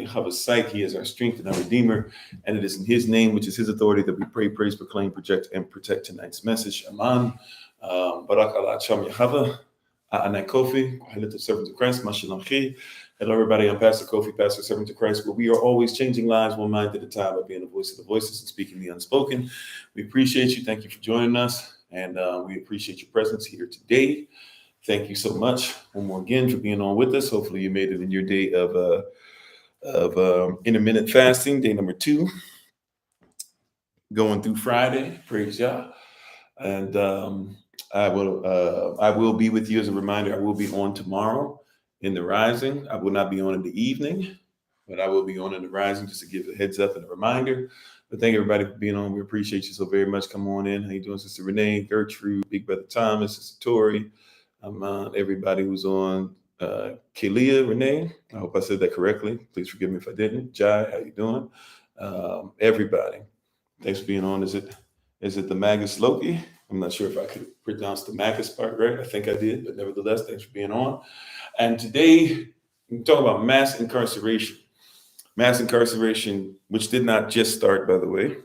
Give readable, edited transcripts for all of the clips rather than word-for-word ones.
Yahweh's sight. He is our strength and our redeemer. And it is in his name, which is his authority, that we pray, praise, proclaim, project, and protect tonight's message. Aman. Barak Allah Cham Yahweh. Anai Kofi. Hello, servant of Christ. Mashallah. Hello, everybody. I'm Pastor Kofi, Pastor Servant of Christ, where we are always changing lives one mind at a time by being the voice of the voiceless and speaking the unspoken. We appreciate you. Thank you for joining us. And we appreciate your presence here today. Thank you so much one more again for being on with us. Hopefully you made it in your day of intermittent fasting, day number 2, going through Friday. Praise Yah. And I will be with you as a reminder. I will be on tomorrow in the rising. I will not be on in the evening, but I will be on in the rising, just to give a heads up and a reminder. But thank everybody for being on. We appreciate you so very much. Come on in. How you doing, Sister Renee, Gertrude, Big Brother Thomas, Sister Tori, everybody who's on, Kalia, Renee. I hope I said that correctly. Please forgive me if I didn't. Jai, how you doing? Everybody, thanks for being on. Is it the Magus Loki? I'm not sure if I could pronounce the Magus part right. I think I did, but nevertheless, thanks for being on. And today, we talk about mass incarceration. Mass incarceration, which did not just start, by the way.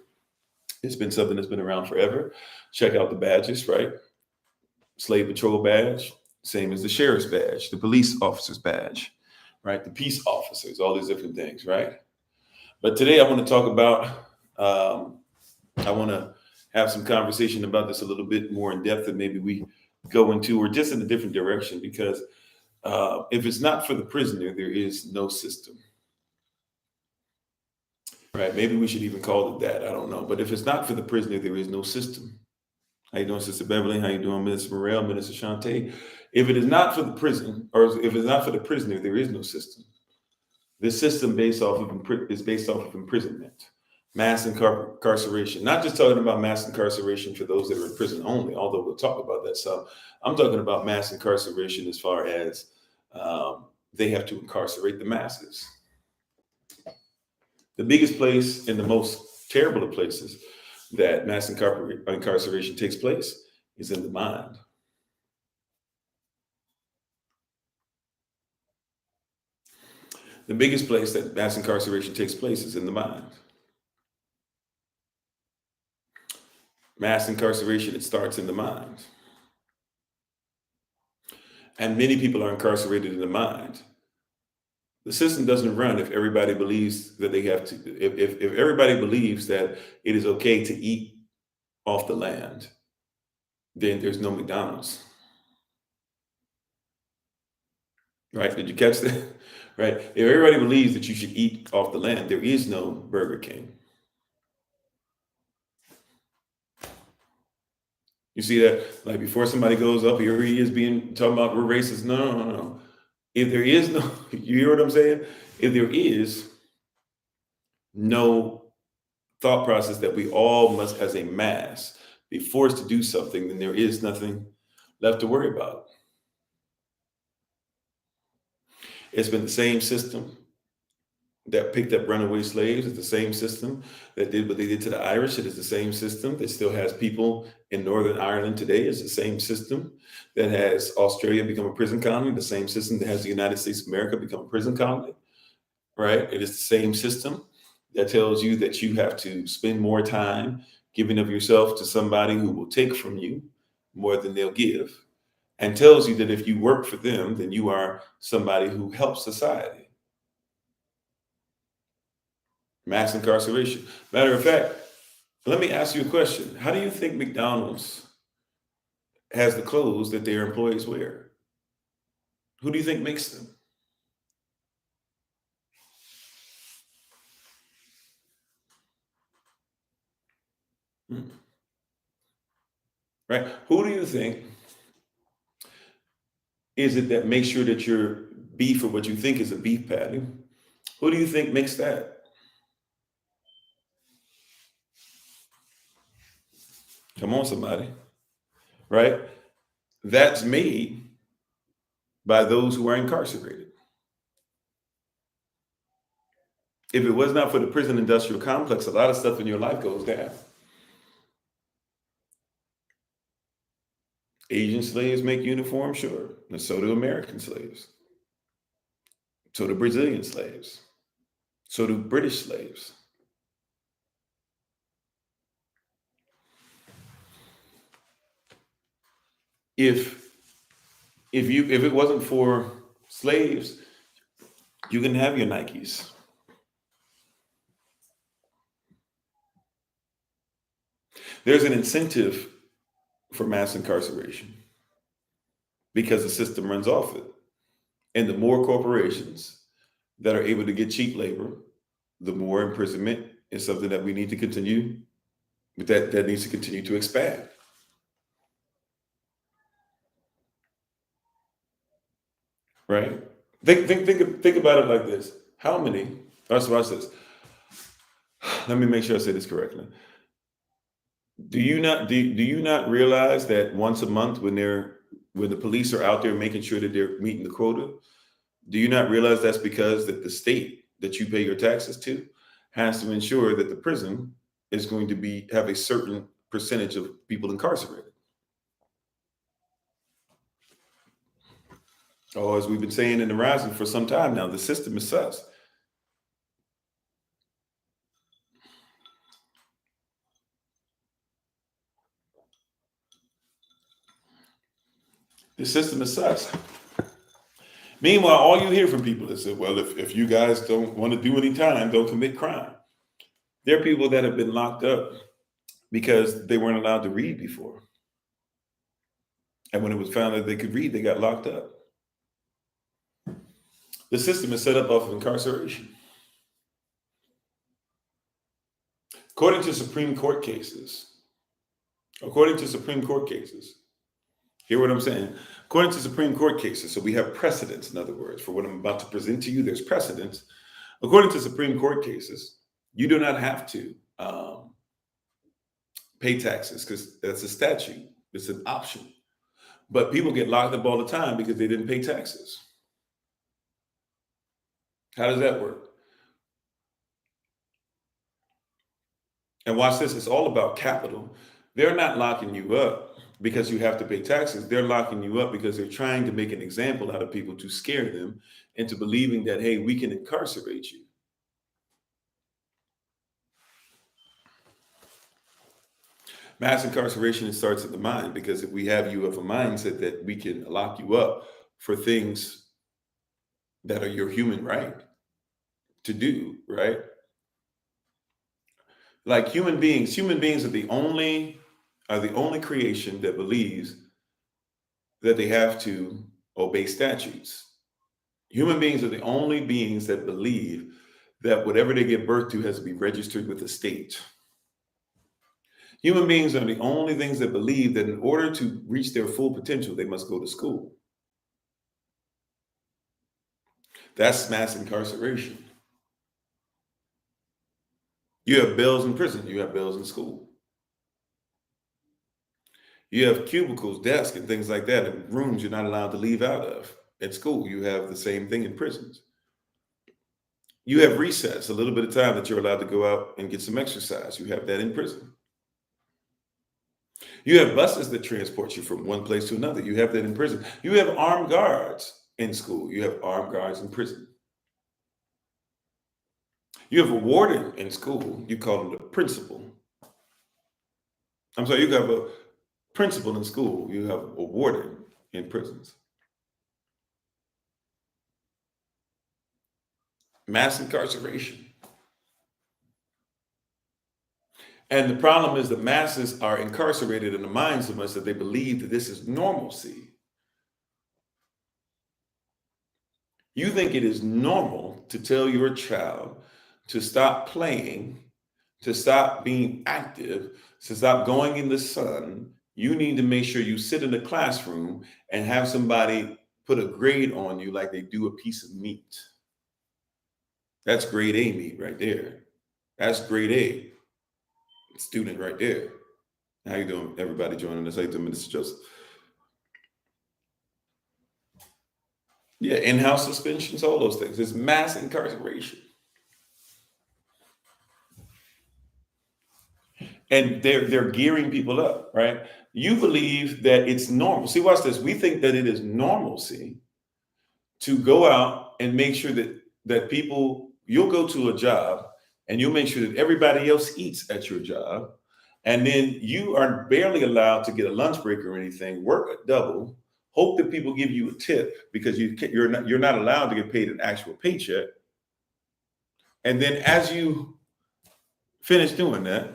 It's been something that's been around forever. Check out the badges, right? Slave patrol badge, same as the sheriff's badge, the police officer's badge, right? The peace officers, all these different things, right? But today I want to talk about, I want to have some conversation about this a little bit more in depth than maybe we go into, or just in a different direction, because if it's not for the prisoner, there is no system. Right? Maybe we should even call it that. I don't know. But if it's not for the prisoner, there is no system. How you doing, Sister Beverly? How you doing, Minister Morel, Minister Shante? If it is not for the prison, or if it's not for the prisoner, there is no system. This system is based off of imprisonment, mass incarceration. Not just talking about mass incarceration for those that are in prison only, although we'll talk about that some. I'm talking about mass incarceration as far as they have to incarcerate the masses. The biggest place and the most terrible of places that mass incarceration takes place is in the mind. The biggest place that mass incarceration takes place is in the mind. Mass incarceration, it starts in the mind. And many people are incarcerated in the mind. The system doesn't run if everybody believes that they have to, if everybody believes that it is okay to eat off the land, then there's no McDonald's. Right? Did you catch that? Right? If everybody believes that you should eat off the land, there is no Burger King. You see that? Like, before somebody goes up, here he is talking about we're racist. No. If there is no, you hear what I'm saying? If there is no thought process that we all must, as a mass, be forced to do something, then there is nothing left to worry about. It's been the same system that picked up runaway slaves. It's the same system that did what they did to the Irish. It is the same system that still has people in Northern Ireland today. It's the same system that has Australia become a prison colony, the same system that has the United States of America become a prison colony, right? It is the same system that tells you that you have to spend more time giving of yourself to somebody who will take from you more than they'll give, and tells you that if you work for them, then you are somebody who helps society. Mass incarceration. Matter of fact, let me ask you a question. How do you think McDonald's has the clothes that their employees wear? Who do you think makes them? Right? Who do you think is it that makes sure that your beef, or what you think is a beef patty, who do you think makes that? Come on, somebody. Right? That's made by those who are incarcerated. If it was not for the prison industrial complex, a lot of stuff in your life goes down. Asian slaves make uniforms, sure. And so do American slaves. So do Brazilian slaves. So do British slaves. If if it wasn't for slaves, you can have your Nikes. There's an incentive for mass incarceration because the system runs off it. And the more corporations that are able to get cheap labor, the more imprisonment is something that we need to continue, but that needs to continue to expand. Right? Think about it like this. How many, that's what I says. Let me make sure I say this correctly. Do you not realize that once a month when the police are out there making sure that they're meeting the quota, do you not realize that's because that the state that you pay your taxes to has to ensure that the prison is going to have a certain percentage of people incarcerated? Oh, as we've been saying in the rising for some time now, the system is sus. The system is sus. Meanwhile, all you hear from people is that, well, if you guys don't want to do any time, don't commit crime. There are people that have been locked up because they weren't allowed to read before. And when it was found that they could read, they got locked up. The system is set up off of incarceration. According to Supreme Court cases, hear what I'm saying? According to Supreme Court cases, so we have precedents, in other words, for what I'm about to present to you, there's precedents. According to Supreme Court cases, you do not have to pay taxes because that's a statute. It's an option. But people get locked up all the time because they didn't pay taxes. How does that work? And watch this, it's all about capital. They're not locking you up because you have to pay taxes. They're locking you up because they're trying to make an example out of people to scare them into believing that, hey, we can incarcerate you. Mass incarceration, it starts at the mind, because if we have you of a mindset that we can lock you up for things that are your human right to do, right? Like human beings are the only creation that believes that they have to obey statutes. Human beings are the only beings that believe that whatever they give birth to has to be registered with the state. Human beings are the only things that believe that in order to reach their full potential, they must go to school. That's mass incarceration. You have bells in prison, you have bells in school. You have cubicles, desks, and things like that, and rooms you're not allowed to leave out of. At school, you have the same thing in prisons. You have recess, a little bit of time that you're allowed to go out and get some exercise. You have that in prison. You have buses that transport you from one place to another. You have that in prison. You have armed guards in school. You have armed guards in prison. You have a warden in school. You call him the principal. I'm sorry, you have a principal in school. You have a warden in prisons. Mass incarceration. And the problem is the masses are incarcerated in the minds of us that they believe that this is normalcy. You think it is normal to tell your child to stop playing, to stop being active, to stop going in the sun. You need to make sure you sit in the classroom and have somebody put a grade on you like they do a piece of meat. That's grade A meat right there. That's grade A student right there. How you doing, everybody joining us? How you doing, Mr. Joseph? Yeah, in-house suspensions, all those things. It's mass incarceration. And they're gearing people up, right? You believe that it's normal. See, watch this. We think that it is normalcy to go out and make sure that people, you'll go to a job and you'll make sure that everybody else eats at your job. And then you are barely allowed to get a lunch break or anything, work a double, hope that people give you a tip because you're not allowed to get paid an actual paycheck. And then as you finish doing that,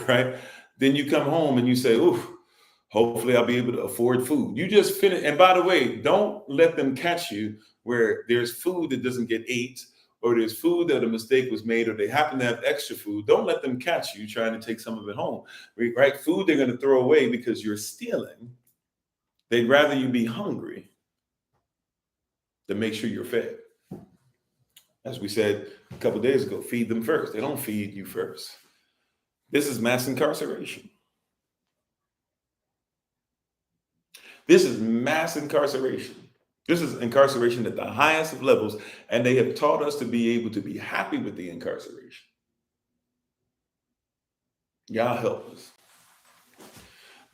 right, then you come home and you say, oof, hopefully I'll be able to afford food. You just finish. And by the way, don't let them catch you where there's food that doesn't get ate, or there's food that a mistake was made, or they happen to have extra food. Don't let them catch you trying to take some of it home, right? Food they're going to throw away because you're stealing. They'd rather you be hungry than make sure you're fed. As we said a couple of days ago, feed them first. They don't feed you first. This is mass incarceration. This is mass incarceration. This is incarceration at the highest of levels, and they have taught us to be able to be happy with the incarceration. God help us.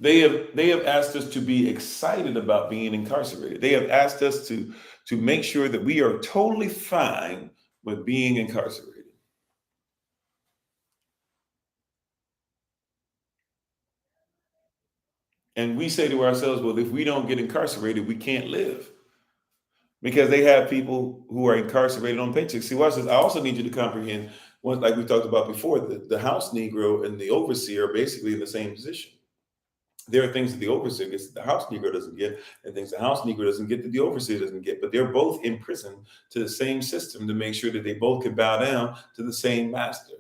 They have asked us to be excited about being incarcerated. They have asked us to make sure that we are totally fine with being incarcerated. And we say to ourselves, well, if we don't get incarcerated, we can't live. Because they have people who are incarcerated on paychecks. See, watch this. I also need you to comprehend, like we talked about before, the house Negro and the overseer are basically in the same position. There are things that the overseer gets that the house Negro doesn't get, and things the house Negro doesn't get that the overseer doesn't get. But they're both in prison to the same system to make sure that they both can bow down to the same master.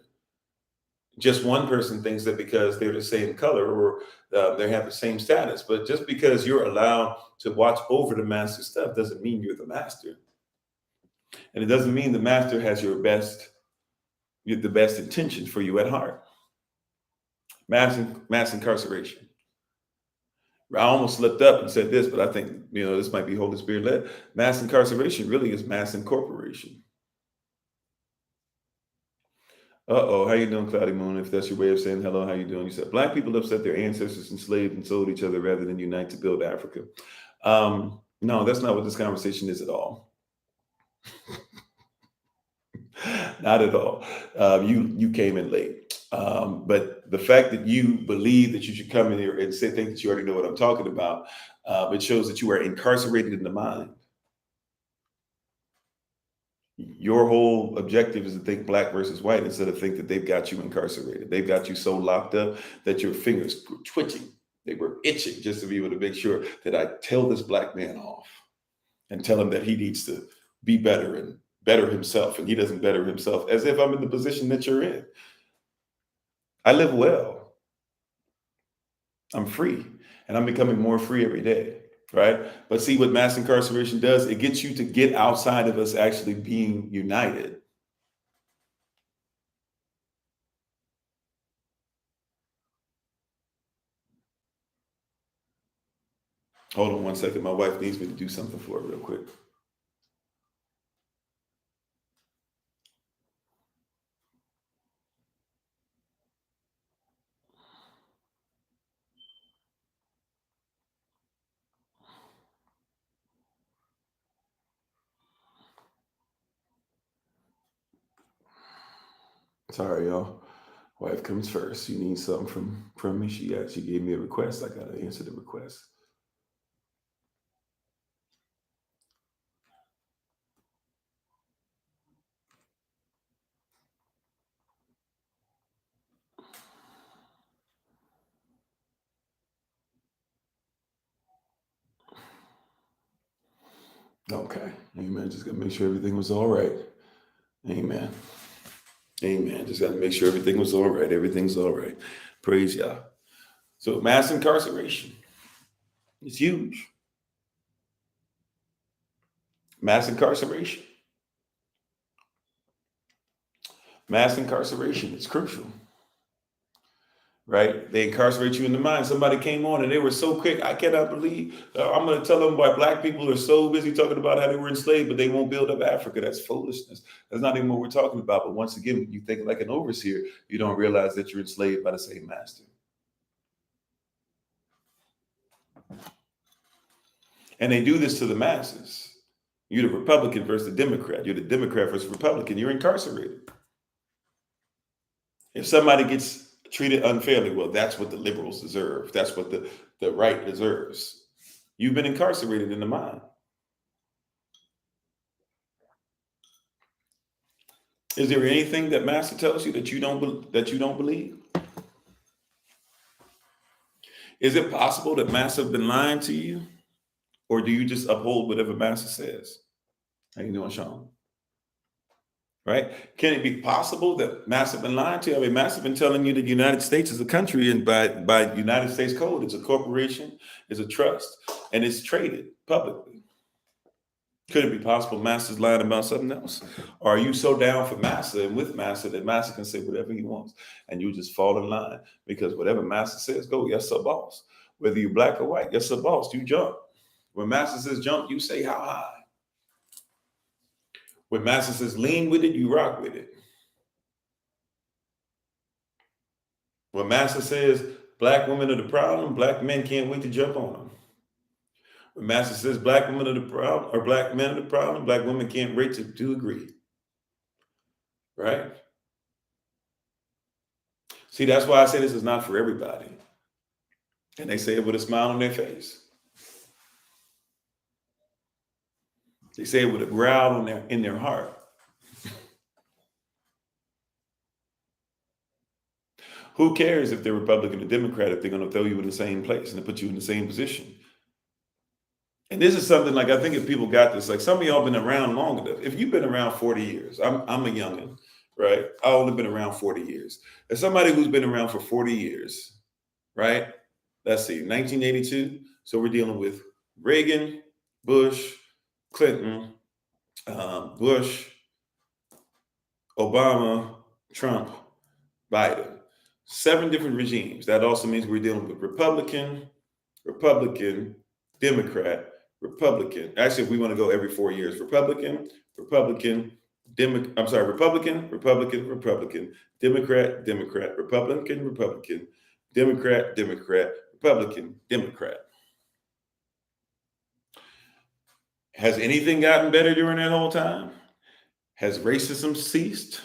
Just one person thinks that because they're the same color or they have the same status. But just because you're allowed to watch over the master's stuff doesn't mean you're the master. And it doesn't mean the master has the best intentions for you at heart. Mass incarceration. I almost slipped up and said this, but I think, this might be Holy Spirit led. Mass incarceration really is mass incorporation. Uh-oh, how you doing, Cloudy Moon? If that's your way of saying hello, how you doing? You said, Black people upset their ancestors enslaved and sold each other rather than unite to build Africa. No, that's not what this conversation is at all. Not at all. You came in late. But the fact that you believe that you should come in here and think that you already know what I'm talking about, it shows that you are incarcerated in the mind. Your whole objective is to think black versus white instead of think that they've got you incarcerated. They've got you so locked up that your fingers were twitching. They were itching just to be able to make sure that I tell this black man off and tell him that he needs to be better and better himself. And he doesn't better himself, as if I'm in the position that you're in. I live well. I'm free, and I'm becoming more free every day. Right? But see what mass incarceration does? It gets you to get outside of us actually being united. Hold on one second. My wife needs me to do something for her real quick. Sorry, y'all. Wife comes first. She needs something from me. She gave me a request. I gotta answer the request. Okay. Amen. Just gotta make sure everything was all right. Amen. Amen. Just gotta make sure everything was all right. Everything's all right. Praise Yah. So mass incarceration is huge. Mass incarceration. Mass incarceration is crucial. Right? They incarcerate you in the mind. Somebody came on and they were so quick. I cannot believe. I'm going to tell them why black people are so busy talking about how they were enslaved, but they won't build up Africa. That's foolishness. That's not even what we're talking about. But once again, when you think like an overseer, you don't realize that you're enslaved by the same master. And they do this to the masses. You're the Republican versus the Democrat. You're the Democrat versus Republican. You're incarcerated. If somebody gets treated unfairly, well, that's what the liberals deserve. That's what the right deserves. You've been incarcerated in the mind. Is there anything that Master tells you that you don't believe? Is it possible that Master has been lying to you, or do you just uphold whatever Master says? How you doing, Sean? Right? Can it be possible that Master has been lying to you? I mean, Master has been telling you that the United States is a country, and by United States code, it's a corporation, it's a trust, and it's traded publicly. Could it be possible Master's lying about something else? Or are you so down for Master and with Master that Master can say whatever he wants and you just fall in line? Because whatever Master says, go, yes, sir, boss. Whether you're black or white, yes, sir, boss, you jump. When Master says jump, you say how high. When Master says lean with it, you rock with it. When Master says black women are the problem, black men can't wait to jump on them. When Master says black women are the problem, or black men are the problem, black women can't wait to agree. Right? See, that's why I say this is not for everybody. And they say it with a smile on their face. They say it with a growl in their heart. Who cares if they're Republican or Democrat if they're going to throw you in the same place and put you in the same position? And this is something like, I think if people got this, like some of y'all been around long enough. If you've been around 40 years, I'm a youngin', right? I've only been around 40 years. As somebody who's been around for 40 years, right? Let's see, 1982. So we're dealing with Reagan, Bush, Clinton, Bush, Obama, Trump, Biden. 7 different regimes. That also means we're dealing with Republican, Democrat, Republican. Actually, if we want to go every 4 years, Republican, Republican, Democrat, Republican, Democrat, Republican, Democrat, Republican, Democrat. Has anything gotten better during that whole time? Has racism ceased?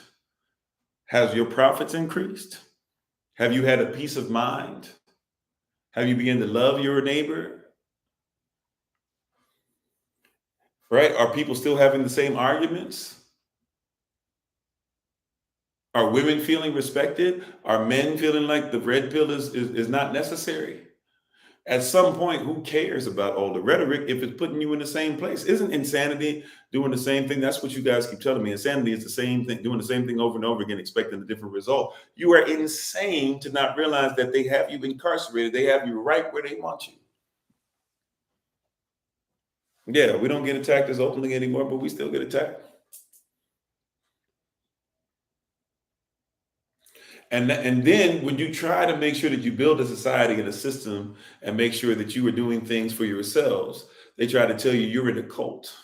Has your profits increased? Have you had a peace of mind? Have you begun to love your neighbor? Right? Are people still having the same arguments? Are women feeling respected? Are men feeling like the red pill is not necessary? At some point, who cares about all the rhetoric if it's putting you in the same place? Isn't insanity doing the same thing? That's what you guys keep telling me. Insanity is the same thing, doing the same thing over and over again, expecting a different result. You are insane to not realize that they have you incarcerated. They have you right where they want you. Yeah, we don't get attacked as openly anymore, but we still get attacked. And then when you try to make sure that you build a society and a system and make sure that you are doing things for yourselves, they try to tell you you're in a cult.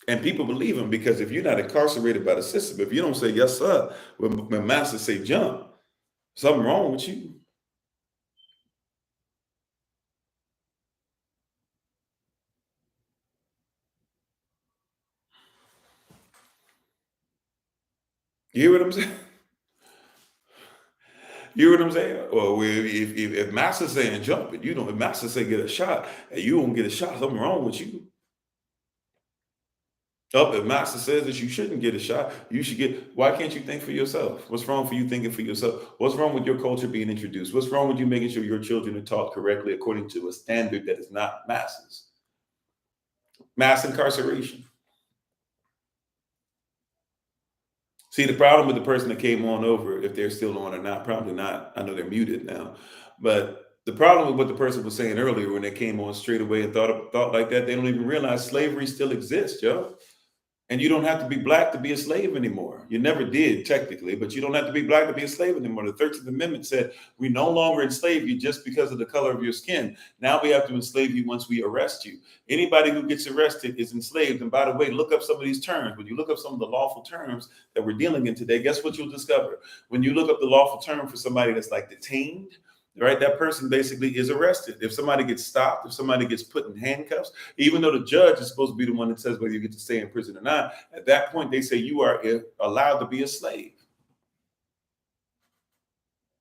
And people believe them because if you're not incarcerated by the system, if you don't say yes, sir, when Master say jump, something wrong with you. You hear what I'm saying? You hear what I'm saying? Or if Master's saying jump it, if Master say get a shot and you don't get a shot, something wrong with you. If Master says that you shouldn't get a shot, you should get. Why can't you think for yourself? What's wrong for you thinking for yourself? What's wrong with your culture being introduced? What's wrong with you making sure your children are taught correctly according to a standard that is not Master's? Mass incarceration. See, the problem with the person that came on over, if they're still on or not, probably not. I know they're muted now. But the problem with what the person was saying earlier when they came on straight away and thought like that, they don't even realize slavery still exists, yo. And you don't have to be black to be a slave anymore. You never did technically, but you don't have to be black to be a slave anymore. The 13th Amendment said we no longer enslave you just because of the color of your skin. Now we have to enslave you once we arrest you. Anybody who gets arrested is enslaved. And by the way, look up some of these terms. When you look up some of the lawful terms that we're dealing in today, guess what you'll discover? When you look up the lawful term for somebody that's like detained, right? That person basically is arrested. If somebody gets stopped, if somebody gets put in handcuffs, even though the judge is supposed to be the one that says whether you get to stay in prison or not, at that point they say you are allowed to be a slave.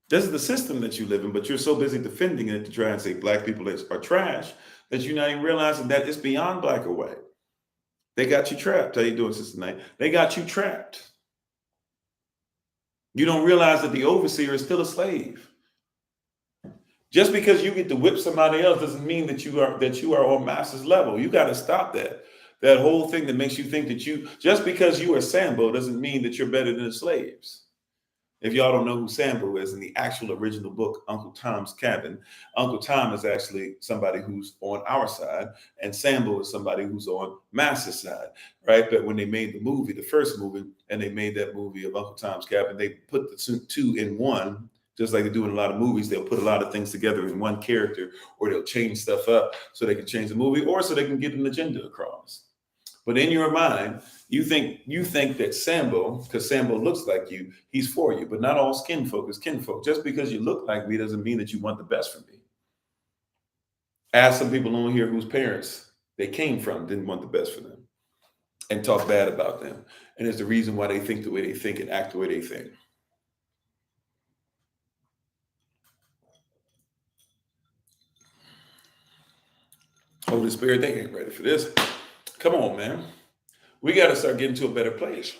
This is the system that you live in, but you're so busy defending it to try and say black people are trash that you're not even realizing that it's beyond black or white. They got you trapped. How you doing, Sister Knight? They got you trapped. You don't realize that the overseer is still a slave. Just because you get to whip somebody else doesn't mean that you are on master's level. You got to stop that. That whole thing that makes you think that just because you are Sambo doesn't mean that you're better than the slaves. If y'all don't know who Sambo is, in the actual original book, Uncle Tom's Cabin, Uncle Tom is actually somebody who's on our side, and Sambo is somebody who's on Master's side, right? But when they made the movie, the first movie, and they made that movie of Uncle Tom's Cabin, they put the two in one, just like they do in a lot of movies. They'll put a lot of things together in one character, or they'll change stuff up so they can change the movie, or so they can get an agenda across. But in your mind, you think that Sambo, because Sambo looks like you, he's for you. But not all skin folk is kinfolk. Just because you look like me doesn't mean that you want the best for me. Ask some people on here whose parents they came from didn't want the best for them and talk bad about them. And it's the reason why they think the way they think and act the way they think. Holy Spirit, they ain't ready for this. Come on, man. We got to start getting to a better place.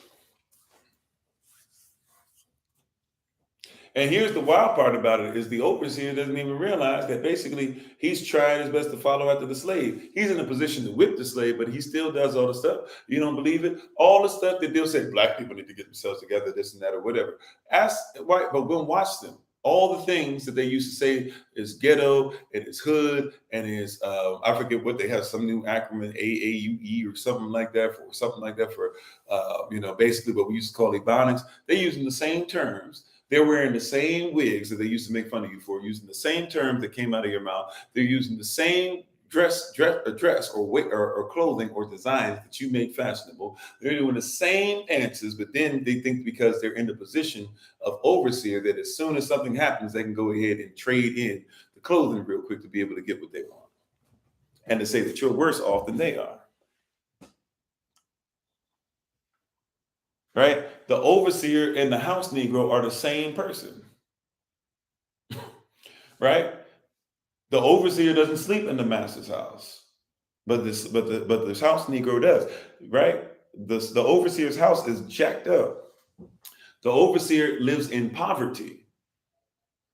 And here's the wild part about it is the overseer doesn't even realize that basically he's trying his best to follow after the slave. He's in a position to whip the slave, but he still does all the stuff. You don't believe it? All the stuff that they'll say, black people need to get themselves together, this and that, or whatever. Ask white, but go and watch them. All the things that they used to say is ghetto and is hood and is I forget what they have, some new acronym, AAUE or something like that for basically what we used to call ebonics. They're using the same terms. They're wearing the same wigs that they used to make fun of you for, using the same terms that came out of your mouth. They're using the same dress or clothing or designs that you made fashionable. They're doing the same answers, but then they think because they're in the position of overseer that as soon as something happens, they can go ahead and trade in the clothing real quick to be able to get what they want. And to say that you're worse off than they are. Right? The overseer and the house Negro are the same person. Right? The overseer doesn't sleep in the master's house, but this house Negro does. Right? The overseer's house is jacked up. The overseer lives in poverty.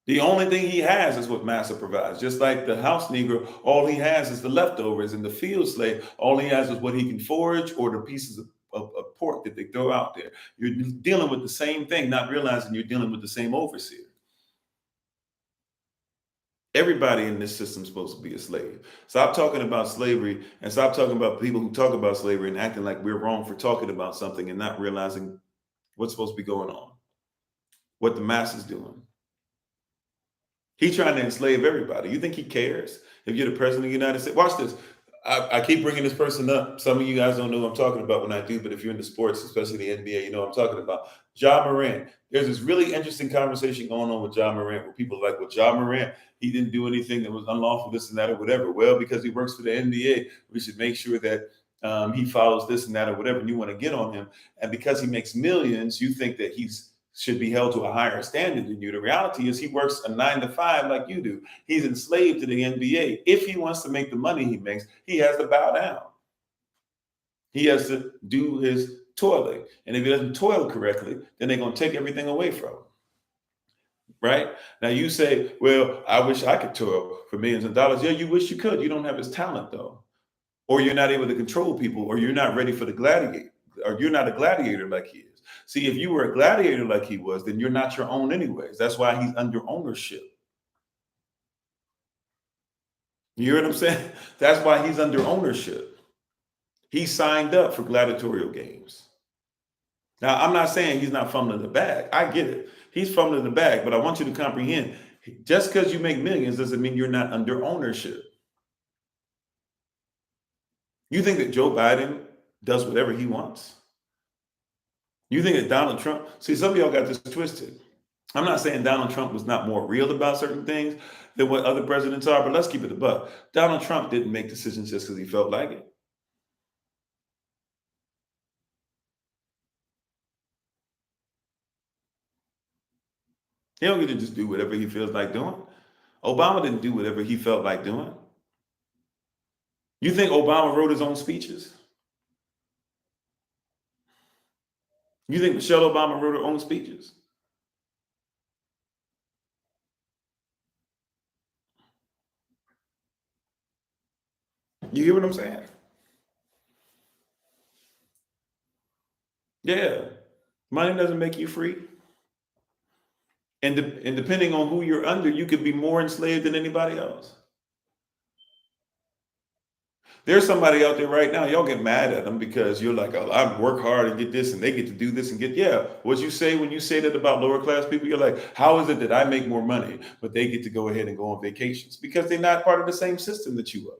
The only thing he has is what master provides. Just like the house Negro, all he has is the leftovers, and the field slave, all he has is what he can forage or the pieces of pork that they throw out there. You're dealing with the same thing, not realizing you're dealing with the same overseer. Everybody in this system is supposed to be a slave. Stop talking about slavery and stop talking about people who talk about slavery and acting like we're wrong for talking about something and not realizing what's supposed to be going on, what the master's doing. He's trying to enslave everybody. You think he cares if you're the president of the United States? Watch this. I keep bringing this person up. Some of you guys don't know who I'm talking about when I do, but if you're into sports, especially the NBA, you know what I'm talking about. Ja Morant. There's this really interesting conversation going on with Ja Morant where people are like, well, Ja Morant, he didn't do anything that was unlawful, this and that, or whatever. Well, because he works for the NBA, we should make sure that he follows this and that, or whatever, and you want to get on him. And because he makes millions, you think that should be held to a higher standard than you. The reality is he works a 9 to 5 like you do. He's enslaved to the NBA. If he wants to make the money he makes, he has to bow down. He has to do his toiling. And if he doesn't toil correctly, then they're going to take everything away from him. Right? Now you say, well, I wish I could toil for millions of dollars. Yeah, you wish you could. You don't have his talent though. Or you're not able to control people, or you're not ready for the gladiator, or you're not a gladiator like he is. See, if you were a gladiator like he was, then you're not your own anyways. That's why he's under ownership. You hear what I'm saying? That's why he's under ownership. He signed up for gladiatorial games. Now, I'm not saying he's not fumbling the bag. I get it. He's fumbling the bag, but I want you to comprehend, just because you make millions doesn't mean you're not under ownership. You think that Joe Biden does whatever he wants? You think that Donald Trump, see, some of y'all got this twisted. I'm not saying Donald Trump was not more real about certain things than what other presidents are, but let's keep it a buck. Donald Trump didn't make decisions just because he felt like it. He don't get to just do whatever he feels like doing. Obama didn't do whatever he felt like doing. You think Obama wrote his own speeches? You think Michelle Obama wrote her own speeches? You hear what I'm saying? Yeah. Money doesn't make you free. And depending on who you're under, you could be more enslaved than anybody else. There's somebody out there right now, y'all get mad at them because you're like, oh, I work hard and get this, and they get to do this and get, yeah. What you say when you say that about lower class people, you're like, how is it that I make more money, but they get to go ahead and go on vacations? Because they're not part of the same system that you are.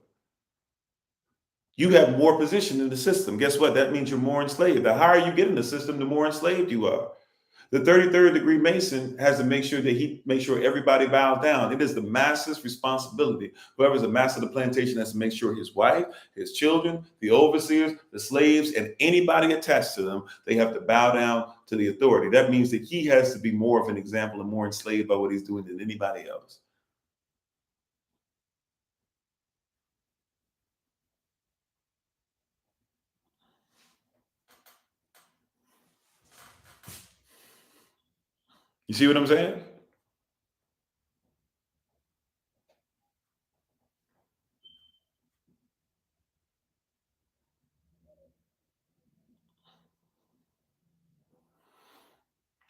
You have more position in the system. Guess what? That means you're more enslaved. The higher you get in the system, the more enslaved you are. The 33rd degree Mason has to make sure that he makes sure everybody bows down. It is the master's responsibility. Whoever's the master of the plantation has to make sure his wife, his children, the overseers, the slaves, and anybody attached to them, they have to bow down to the authority. That means that he has to be more of an example and more enslaved by what he's doing than anybody else. You see what I'm saying?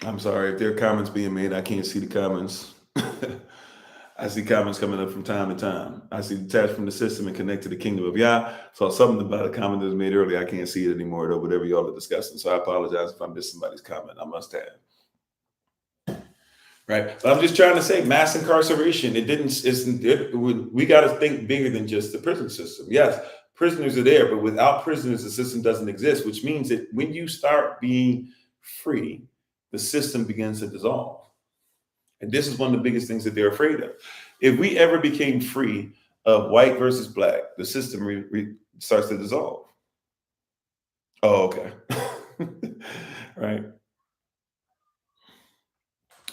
I'm sorry if there are comments being made. I can't see the comments. I see comments coming up from time to time. I see detached from the system and connect to the kingdom of Yah. Saw something about a comment that was made earlier. I can't see it anymore, though, whatever y'all are discussing. So I apologize if I missed somebody's comment. I must have. Right. But I'm just trying to say mass incarceration. It didn't, we got to think bigger than just the prison system. Yes, prisoners are there, but without prisoners, the system doesn't exist, which means that when you start being free, the system begins to dissolve. And this is one of the biggest things that they're afraid of. If we ever became free of white versus black, the system starts to dissolve. Oh, okay. Right.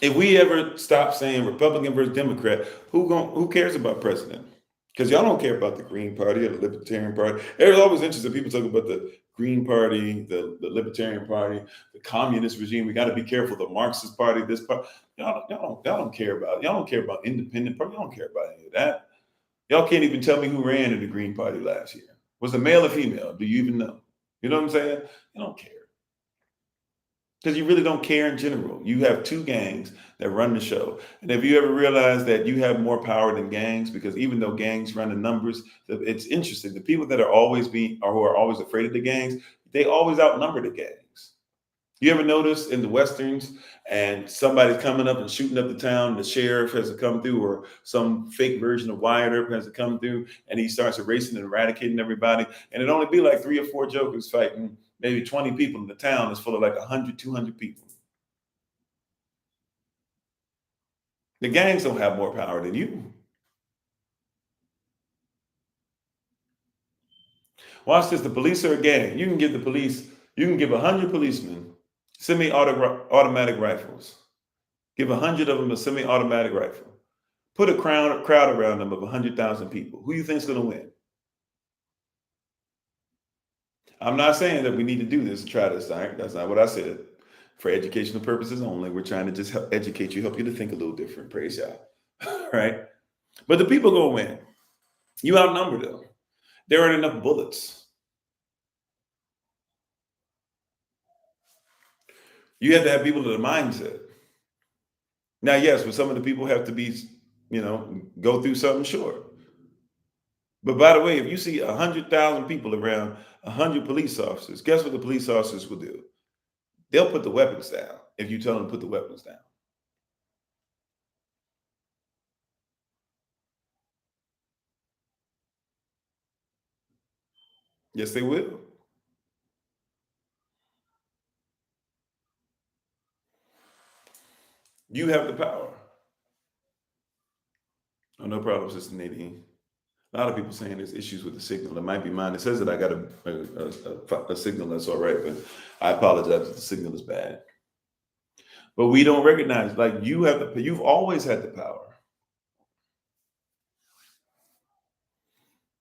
If we ever stop saying Republican versus Democrat, who cares about president? Because y'all don't care about the Green Party or the Libertarian Party. There's always interesting people talking about the Green Party, the Libertarian Party, the communist regime. We got to be careful. The Marxist Party, this part. Y'all don't care about. Y'all don't care about independent party. Y'all don't care about any of that. Y'all can't even tell me who ran in the Green Party last year. Was it male or female? Do you even know? You know what I'm saying? You don't care. Because you really don't care in general. You have two gangs that run the show. And have you ever realized that you have more power than gangs? Because even though gangs run the numbers, it's interesting. The people that are always being or who are always afraid of the gangs, they always outnumber the gangs. You ever notice in the westerns and somebody's coming up and shooting up the town, the sheriff has to come through, or some fake version of Wyatt Earp has to come through, and he starts erasing and eradicating everybody. And it only be like 3 or 4 jokers fighting maybe 20 people in the town is full of like 100, 200 people. The gangs don't have more power than you. Watch this. The police are a gang. You can give 100 policemen semi-automatic rifles. Give 100 of them a semi-automatic rifle. Put a crowd around them of 100,000 people. Who you think is going to win? I'm not saying that we need to do this and try this. All right? That's not what I said. For educational purposes only, we're trying to just help educate you, help you to think a little different. Praise y'all. Right? But the people going to win. You outnumber them. There aren't enough bullets. You have to have people with a mindset. Now, yes, but some of the people have to be, go through something, sure. But by the way, if you see 100,000 people around 100 police officers, guess what the police officers will do? They'll put the weapons down if you tell them to put the weapons down. Yes, they will. You have the power. Oh, no problem, Sister Nadine. A lot of people saying there's issues with the signal. It might be mine. It says that I got a signal that's all right, but I apologize if the signal is bad. But we don't recognize, like, you've always had the power,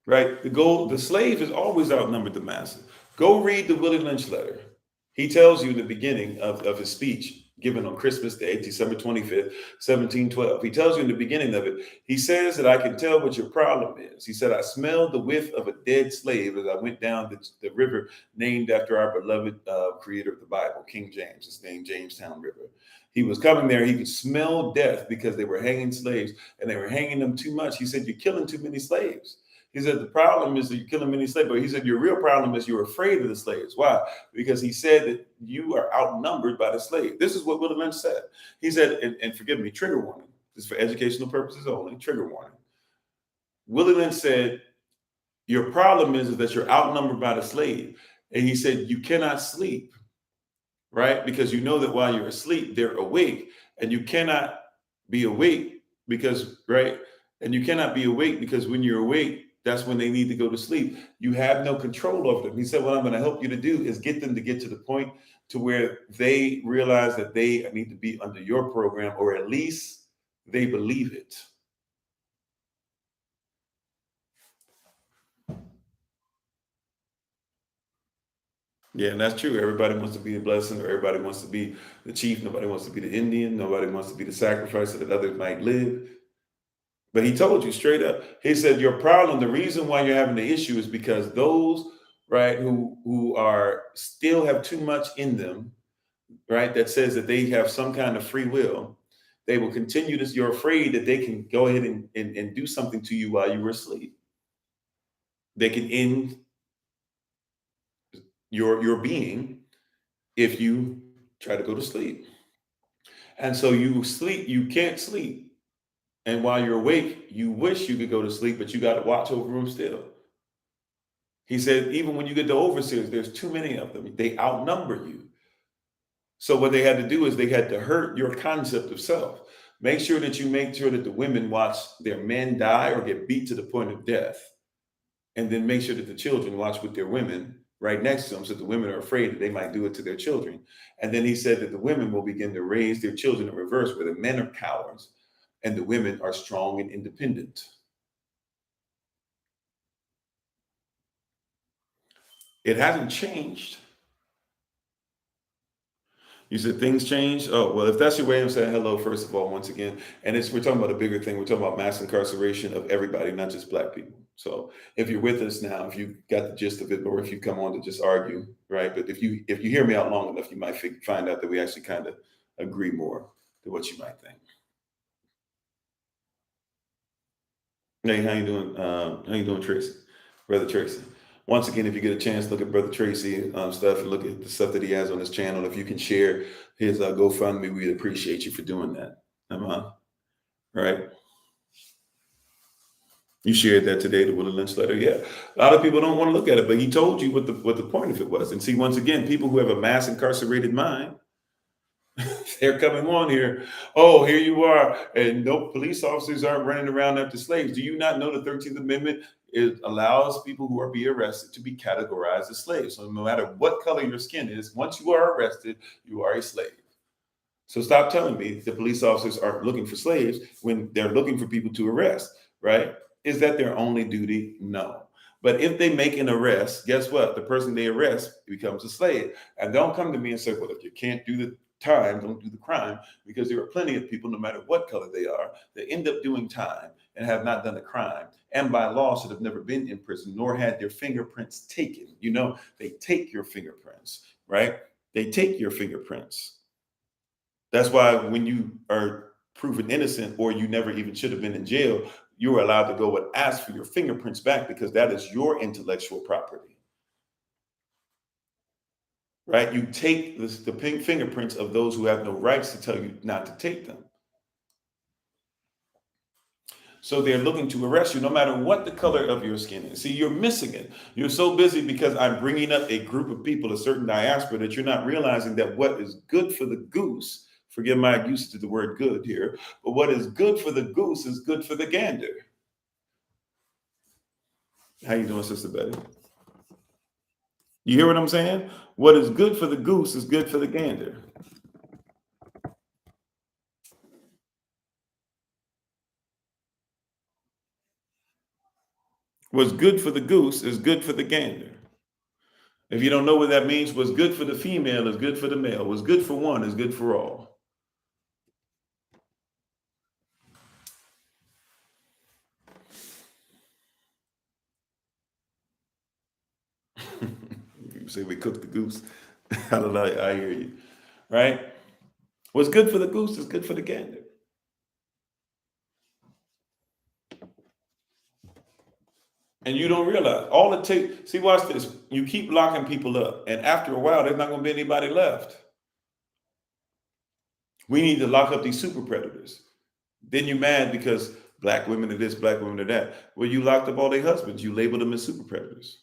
right? The slave is always outnumbered the master. Go read the Willie Lynch letter. He tells you in the beginning of his speech given on Christmas Day, December 25th, 1712. He tells you in the beginning of it, he says that I can tell what your problem is. He said, I smelled the whiff of a dead slave as I went down the river named after our beloved creator of the Bible, King James. It's named Jamestown River. He was coming there. He could smell death because they were hanging slaves and they were hanging them too much. He said, you're killing too many slaves. He said, the problem is that you're killing many slaves. But he said, your real problem is you're afraid of the slaves. Why? Because he said that you are outnumbered by the slave. This is what Willie Lynch said. He said, and forgive me, trigger warning. This is for educational purposes only, trigger warning. Willie Lynch said, your problem is that you're outnumbered by the slave. And he said, you cannot sleep, right? Because you know that while you're asleep, they're awake. And you cannot be awake because, right? And you cannot be awake because when you're awake, that's when they need to go to sleep. You have no control over them. He said, what I'm going to help you to do is get them to get to the point to where they realize that they need to be under your program, or at least they believe it. Yeah, and that's true. Everybody wants to be a blessing, or everybody wants to be the chief. Nobody wants to be the Indian. Nobody wants to be the sacrifice so that others might live. But he told you straight up. He said, your problem, the reason why you're having the issue is because those, right, who are still have too much in them, right, that says that they have some kind of free will, they will continue this. You're afraid that they can go ahead and do something to you while you were asleep. They can end your being if you try to go to sleep. And so you sleep, you can't sleep. And while you're awake, you wish you could go to sleep, but you got to watch over them still. He said, even when you get to overseers, there's too many of them. They outnumber you. So what they had to do is they had to hurt your concept of self. Make sure that the women watch their men die or get beat to the point of death. And then make sure that the children watch with their women right next to them, so the women are afraid that they might do it to their children. And then he said that the women will begin to raise their children in reverse, where the men are cowards and the women are strong and independent. It hasn't changed. You said things change. Oh, well, if that's your way of saying hello, first of all, once again, and we're talking about a bigger thing. We're talking about mass incarceration of everybody, not just Black people. So if you're with us now, if you got the gist of it, or if you come on to just argue, right? But if you hear me out long enough, you might find out that we actually kind of agree more to what you might think. Hey, how you doing? How you doing, Tracy? Brother Tracy. Once again, if you get a chance, look at Brother Tracy stuff and look at the stuff that he has on his channel. If you can share his GoFundMe, we'd appreciate you for doing that. Right? You shared that today, the Willie Lynch letter. Yeah, a lot of people don't want to look at it, but he told you what the point of it was. And see, once again, people who have a mass incarcerated mind, they're coming on here. Oh, here you are. And no, police officers aren't running around after slaves. Do you not know the 13th Amendment allows people who are being arrested to be categorized as slaves? So no matter what color your skin is, once you are arrested, you are a slave. So stop telling me the police officers aren't looking for slaves when they're looking for people to arrest, right? Is that their only duty? No. But if they make an arrest, guess what? The person they arrest becomes a slave. And don't come to me and say, well, if you can't do the time, don't do the crime, because there are plenty of people, no matter what color they are, that end up doing time and have not done a crime, and by law should have never been in prison nor had their fingerprints taken. You know, they take your fingerprints, right? They take your fingerprints. That's why when you are proven innocent, or you never even should have been in jail, you are allowed to go and ask for your fingerprints back, because that is your intellectual property. Right? You take the pink fingerprints of those who have no rights to tell you not to take them. So they're looking to arrest you no matter what the color of your skin is. See, you're missing it. You're so busy because I'm bringing up a group of people, a certain diaspora, that you're not realizing that what is good for the goose Forgive my usage of the word good here, but what is good for the goose is good for the gander. How you doing, Sister Betty? You hear what I'm saying? What is good for the goose is good for the gander. What's good for the goose is good for the gander. If you don't know what that means, what's good for the female is good for the male. What's good for one is good for all. You say we cook the goose. Hallelujah, I hear you. Right? What's good for the goose is good for the gander. And you don't realize all it takes. See, watch this. You keep locking people up, and after a while, there's not going to be anybody left. We need to lock up these super predators. Then you're mad because black women are this, black women are that. Well, you locked up all their husbands. You labeled them as super predators.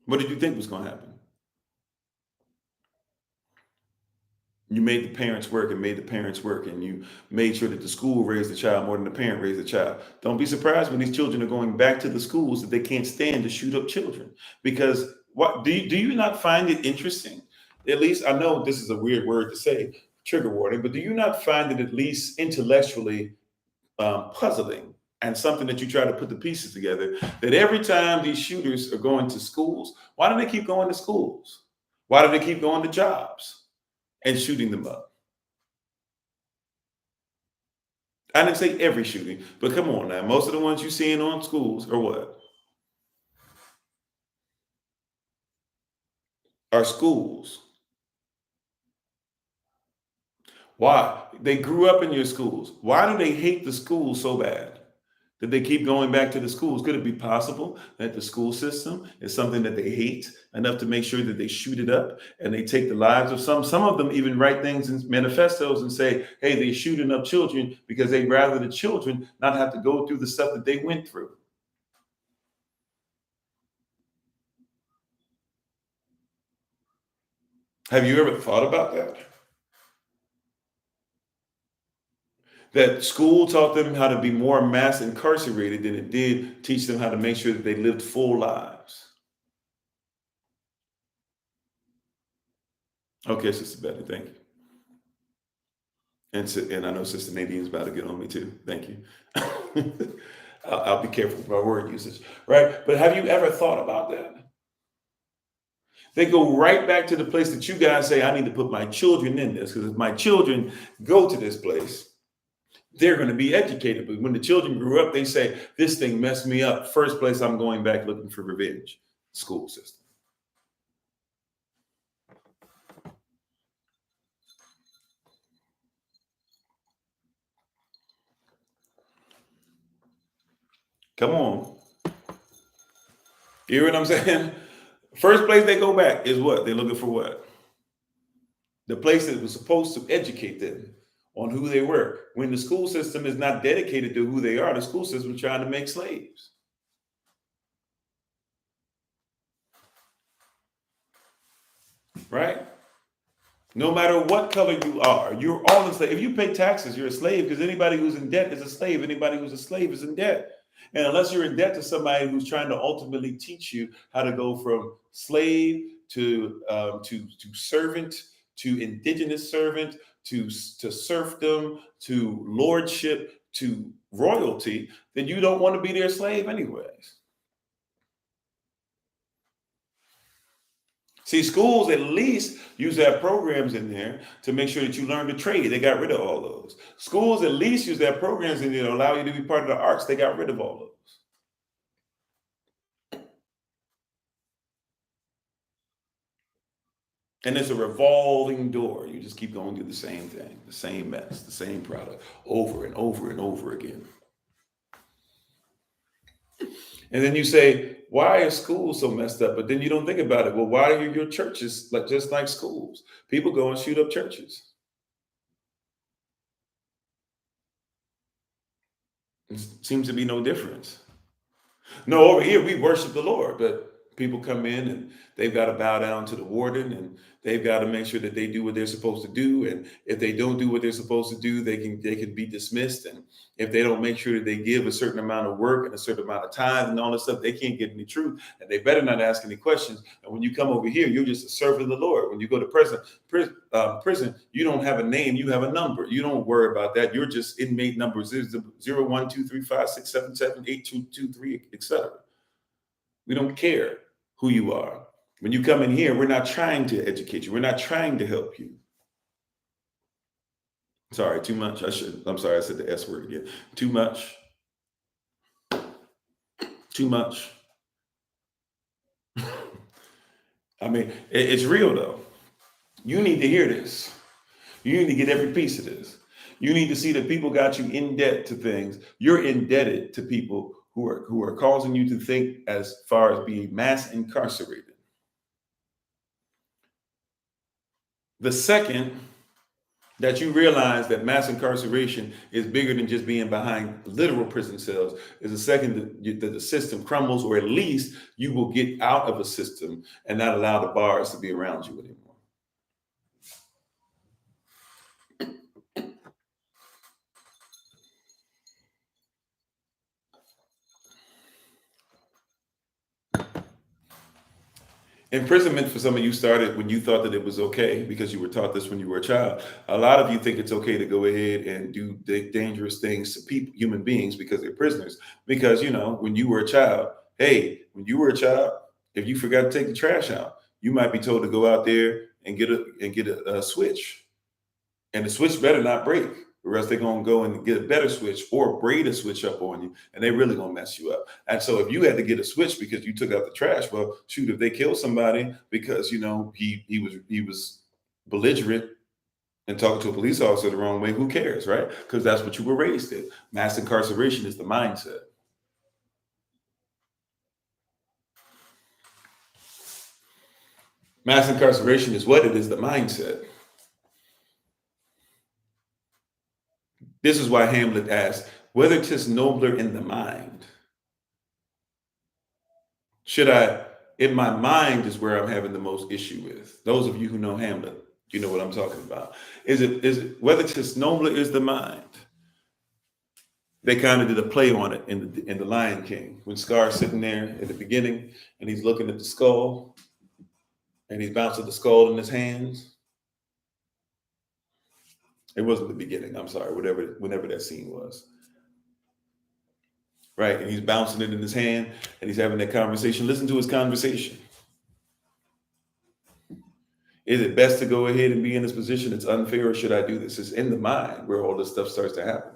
What did you think was going to happen? You made the parents work and made the parents work, and you made sure that the school raised the child more than the parent raised the child. Don't be surprised when these children are going back to the schools that they can't stand to shoot up children. Because what do you not find it interesting? At least I know this is a weird word to say, trigger warning, but do you not find it at least intellectually puzzling and something that you try to put the pieces together that every time these shooters are going to schools, why do they keep going to schools? Why do they keep going to jobs and shooting them up? I didn't say every shooting, but come on now. Most of the ones you're seeing on schools are what? Are schools. Why? They grew up in your schools. Why do they hate the schools so bad that they keep going back to the schools? Could it be possible that the school system is something that they hate enough to make sure that they shoot it up and they take the lives of some? Some of them even write things in manifestos and say, hey, they're shooting up children because they'd rather the children not have to go through the stuff that they went through. Have you ever thought about that? That school taught them how to be more mass incarcerated than it did teach them how to make sure that they lived full lives. Okay, Sister Betty, thank you. And I know Sister Nadine's about to get on me too. Thank you. I'll be careful with my word usage, right? But have you ever thought about that? They go right back to the place that you guys say, I need to put my children in this, because if my children go to this place, they're going to be educated. But when the children grew up, they say, this thing messed me up. First place, I'm going back looking for revenge. School system. Come on. You hear what I'm saying? First place they go back is what? They're looking for what? The place that was supposed to educate them on who they were. When the school system is not dedicated to who they are, the school system is trying to make slaves. Right? No matter what color you are, you're all a slave. If you pay taxes, you're a slave, because anybody who's in debt is a slave. Anybody who's a slave is in debt. And unless you're in debt to somebody who's trying to ultimately teach you how to go from slave to servant, to indigenous servant, to serfdom, to lordship, to royalty, then you don't want to be their slave anyways. See, schools at least use their programs in there to make sure that you learn to trade. They got rid of all those. Schools at least use their programs in there to allow you to be part of the arts. They got rid of all those. And it's a revolving door. You just keep going through the same thing, the same mess, the same product over and over and over again. And then you say, why are schools so messed up? But then you don't think about it. Well, why are your churches like just like schools? People go and shoot up churches. It seems to be no difference. No, over here we worship the Lord, but People come in and they've got to bow down to the warden, and they've got to make sure that they do what they're supposed to do. And if they don't do what they're supposed to do, they can be dismissed. And if they don't make sure that they give a certain amount of work and a certain amount of time and all this stuff, they can't get any truth. And they better not ask any questions. And when you come over here, you're just a servant of the Lord. When you go to prison, you don't have a name, you have a number. You don't worry about that. You're just inmate numbers 0, 1, 2, 3, 5, 6, 7, 7, 8, 2, 2, 3, etc. We don't care who you are. When you come in here, we're not trying to educate you. We're not trying to help you. Sorry, too much. I'm sorry, I said the S word again. Too much. Too much. I mean, it's real though. You need to hear this. You need to get every piece of this. You need to see that people got you in debt to things. You're indebted to people who are causing you to think as far as being mass incarcerated. The second that you realize that mass incarceration is bigger than just being behind literal prison cells is the second that the system crumbles, or at least you will get out of a system and not allow the bars to be around you anymore. Imprisonment for some of you started when you thought that it was okay because you were taught this when you were a child. A lot of you think it's okay to go ahead and do dangerous things to people, human beings, because they're prisoners. Because, when you were a child, if you forgot to take the trash out, you might be told to go out there and get a switch. And the switch better not break, or else they're going to go and get a better switch or braid a switch up on you, and they really going to mess you up. And so if you had to get a switch because you took out the trash, well, shoot, if they kill somebody because, he was belligerent and talking to a police officer the wrong way, who cares, right? Because that's what you were raised in. Mass incarceration is the mindset. Mass incarceration is what? It is the mindset. This is why Hamlet asked, whether 'tis nobler in the mind. In my mind is where I'm having the most issue with. Those of you who know Hamlet, you know what I'm talking about. Is it whether 'tis nobler is the mind? They kind of did a play on it in the Lion King when Scar's sitting there at the beginning and he's looking at the skull and he's bouncing the skull in his hands. It wasn't the beginning. I'm sorry, whenever that scene was. Right, and he's bouncing it in his hand and he's having that conversation. Listen to his conversation. Is it best to go ahead and be in this position? It's unfair, or should I do this? It's in the mind where all this stuff starts to happen.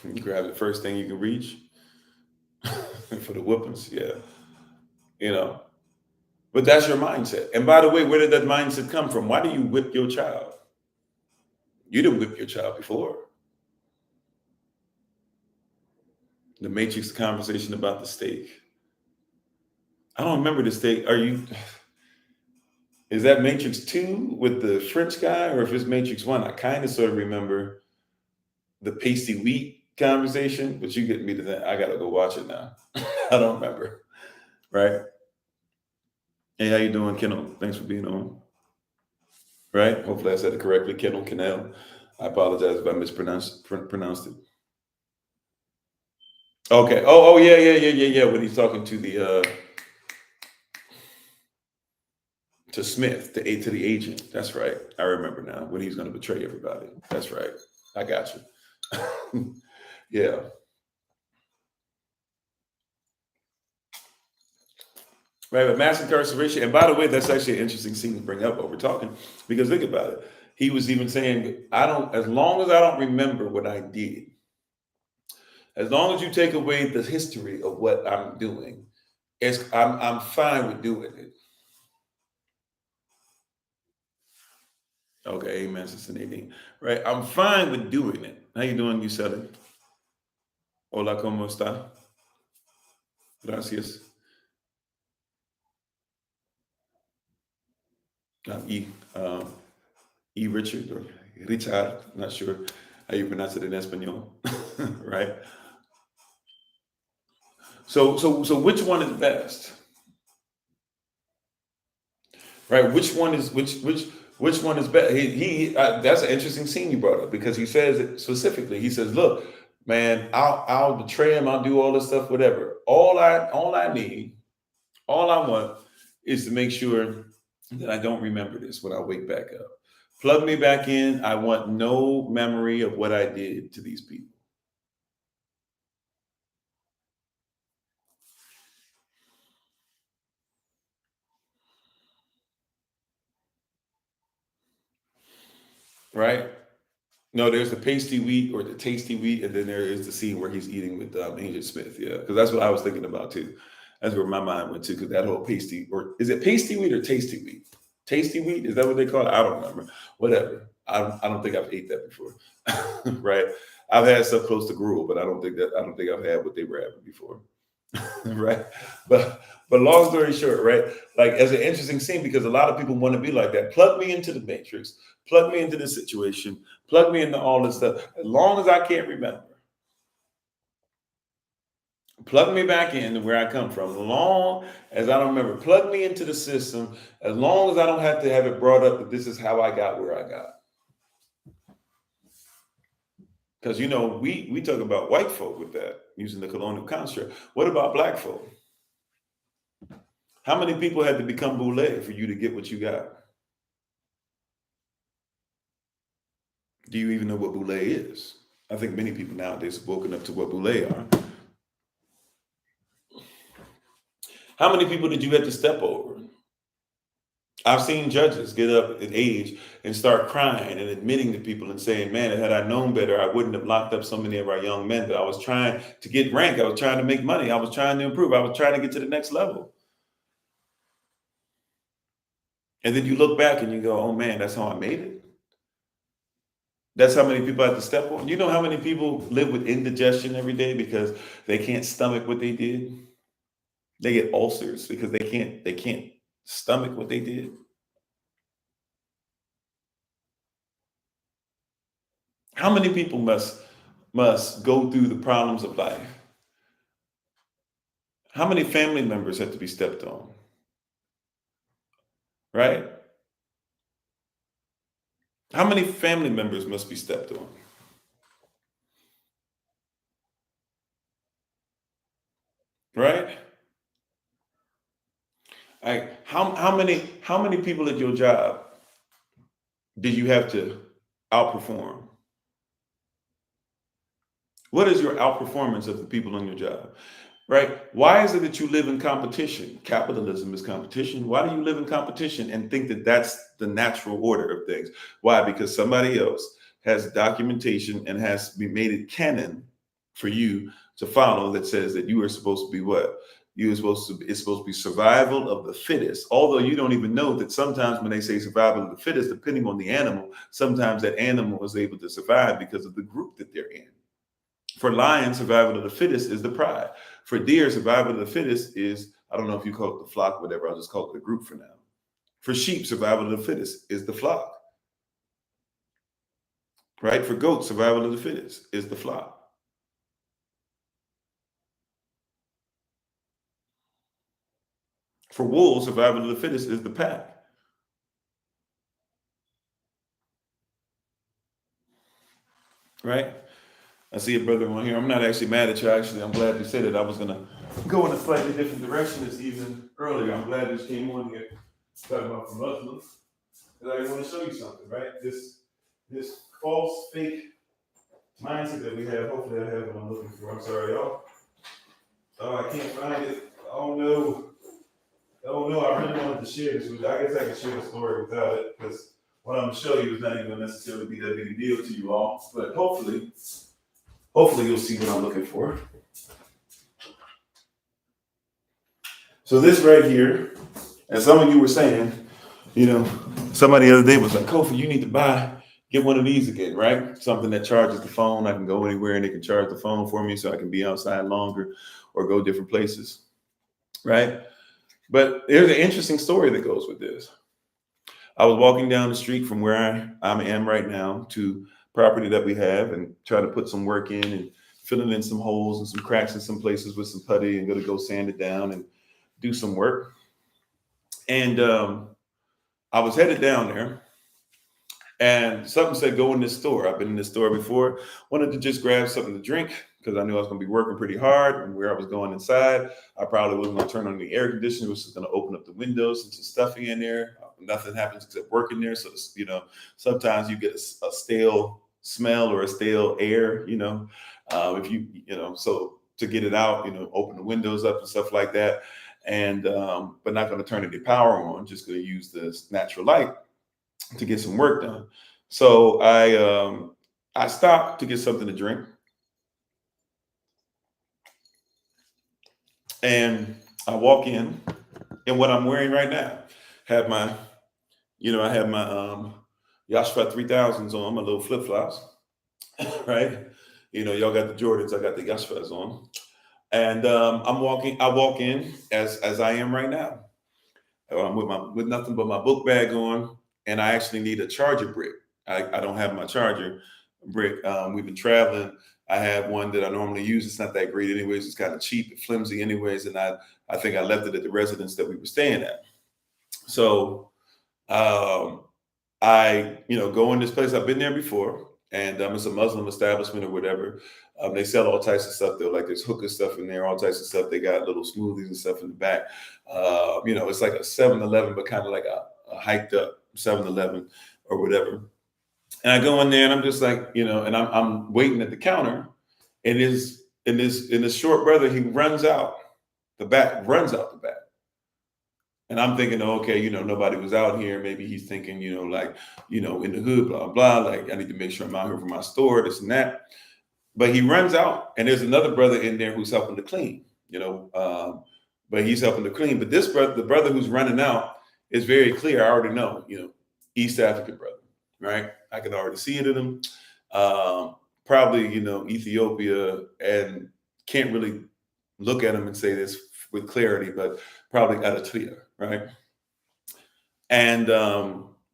You grab the first thing you can reach for the whoopings, yeah. But that's your mindset. And by the way, where did that mindset come from? Why do you whip your child? You didn't whip your child before. The Matrix conversation about the steak. I don't remember the steak. Is that Matrix 2 with the French guy, or if it's Matrix 1? I kind of sort of remember the pasty wheat conversation, but you get me to that. I got to go watch it now. I don't remember. Right? Hey, how you doing, Kendall? Thanks for being on. Right? Hopefully I said it correctly, Kendall Cannell. I apologize if I pronounced it. Okay. Oh, yeah. When he's talking to to Smith, to the agent. That's right. I remember now when he's going to betray everybody. That's right. I got you. Yeah. Right. But mass incarceration. And by the way, that's actually an interesting scene to bring up while we're talking, because think about it. He was even saying, as long as I don't remember what I did, as long as you take away the history of what I'm doing, I'm fine with doing it. Okay, amen, Sister Nadine. Right, I'm fine with doing it. How you doing, Yuseli? Hola, ¿cómo está? Gracias. E. Richard or Richard, not sure. How you pronounce it in Espanol, right? So which one is best, right? Which one is better? That's an interesting scene you brought up because he says it specifically. He says, "Look, man, I'll betray him. I'll do all this stuff, whatever. All I need, all I want is to make sure that I don't remember this when I wake back up. Plug me back in. I want no memory of what I did to these people." Right? No, there's the pasty wheat or the tasty wheat, and then there is the scene where he's eating with Agent Smith. Yeah, because that's what I was thinking about too. That's where my mind went to. Because that whole pasty, or is it pasty wheat or tasty wheat? Tasty wheat, is that what they call it? I don't remember. Whatever. I don't think I've ate that before. Right? I've had stuff close to gruel, but I don't think I've had what they were having before. Right? But long story short, right? Like as an interesting scene because a lot of people want to be like that. Plug me into the matrix, plug me into this situation, plug me into all this stuff. As long as I can't remember, plug me back into where I come from. As long as I don't remember, plug me into the system. As long as I don't have to have it brought up that this is how I got where I got. Because we talk about white folk with that using the colonial construct. What about black folk? How many people had to become boule for you to get what you got? Do you even know what boule is? I think many people nowadays have woken up to what boule are. How many people did you have to step over? I've seen judges get up at age and start crying and admitting to people and saying, man, had I known better, I wouldn't have locked up so many of our young men. But I was trying to get rank. I was trying to make money. I was trying to improve. I was trying to get to the next level. And then you look back and you go, oh man, that's how I made it. That's how many people have to step on. You know how many people live with indigestion every day because they can't stomach what they did? They get ulcers because they can't stomach what they did. How many people must go through the problems of life? How many family members have to be stepped on? Right? How many family members must be stepped on? Right? Like how many people at your job did you have to outperform? What is your outperformance of the people on your job? Right? Why is it that you live in competition? Capitalism is competition. Why do you live in competition and think that that's the natural order of things? Why? Because somebody else has documentation and has made it canon for you to follow that says that you are supposed to be what? It's supposed to be survival of the fittest. Although you don't even know that sometimes when they say survival of the fittest, depending on the animal, sometimes that animal is able to survive because of the group that they're in. For lions, survival of the fittest is the pride. For deer, survival of the fittest is, I don't know if you call it the flock, whatever, I'll just call it the group for now. For sheep, survival of the fittest is the flock, right? For goats, survival of the fittest is the flock. For wolves, survival of the fittest is the pack, right? I see a brother on here. I'm not actually mad at you. Actually, I'm glad you said it. I was going to go in a slightly different direction this evening earlier. I'm glad this came on here talking about the Muslims. Because I want to show you something, right? This false, fake mindset that we have. Hopefully, I have what I'm looking for. I'm sorry, y'all. Oh, I can't find it. Oh no. Oh no, I really wanted to share this with you. I guess I can share the story without it because what I'm gonna show you is not even gonna necessarily be that big a deal to you all. But hopefully you'll see what I'm looking for. So this right here, as some of you were saying, you know, somebody the other day was like, Kofi, you need to get one of these again, right? Something that charges the phone. I can go anywhere and they can charge the phone for me so I can be outside longer or go different places, right? But there's an interesting story that goes with this. I was walking down the street from where I am right now to property that we have and try to put some work in and filling in some holes and some cracks in some places with some putty and go sand it down and do some work. And I was headed down there and something said, go in this store. I've been in this store before. Wanted to just grab something to drink because I knew I was going to be working pretty hard. And where I was going inside, I probably wasn't going to turn on the air conditioner, which is going to open up the windows and just stuffing in there. Nothing happens except working there. So, sometimes you get a stale smell or a stale air, if so to get it out, open the windows up and stuff like that. And, but not going to turn any power on, just going to use this natural light to get some work done. So I stopped to get something to drink. And I walk in, and what I'm wearing right now, have my, I have my Yashva 3000s on, my little flip flops, right? Y'all got the Jordans, I got the Yashvas on. And I walk in as I am right now. With nothing but my book bag on, and I actually need a charger brick. I don't have my charger brick. We've been traveling. I have one that I normally use. It's not that great anyways. It's kind of cheap and flimsy anyways. And I think I left it at the residence that we were staying at. So I go in this place. I've been there before. And it's a Muslim establishment or whatever. They sell all types of stuff though. Like there's hookah stuff in there, all types of stuff. They got little smoothies and stuff in the back. It's like a 7-Eleven, but kind of like a hiked up 7-Eleven or whatever. And I go in there and I'm just like, and I'm waiting at the counter. And this short brother, he runs out the back. And I'm thinking, okay, nobody was out here. Maybe he's thinking, in the hood, blah, blah, like I need to make sure I'm out here for my store, this and that. But he runs out and there's another brother in there who's helping to clean, but he's helping to clean. But this brother, the brother who's running out is very clear. I already know, East African brother, right? I can already see it in him. Probably, Ethiopia, and can't really look at him and say this with clarity, but probably Eritrea, right? And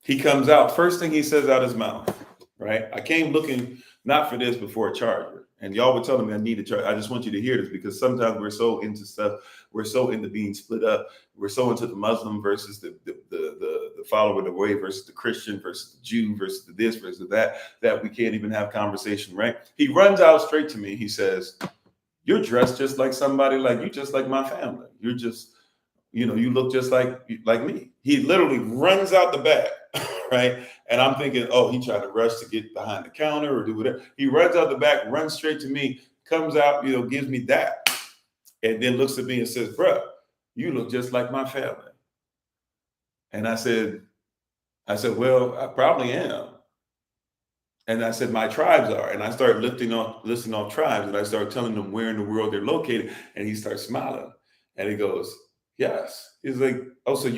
he comes out, first thing he says out his mouth, right? I came looking not for this, but for a charger. And y'all were telling me I need a charger. I just want you to hear this because sometimes we're so into stuff. We're so into being split up. We're so into the Muslim versus the follower of the way versus the Christian versus the Jew versus the this versus that we can't even have conversation, right? He runs out straight to me. He says, you're dressed just like somebody like you, just like my family. You're just, you look just like me. He literally runs out the back, right? And I'm thinking, oh, he tried to rush to get behind the counter or do whatever. He runs out the back, runs straight to me, comes out, gives me that. And then looks at me and says, bruh, you look just like my family. And I said, well, I probably am. And I said, my tribes are. And I started listing off tribes, and I started telling them where in the world they're located. And he starts smiling. And he goes, yes. He's like, oh, so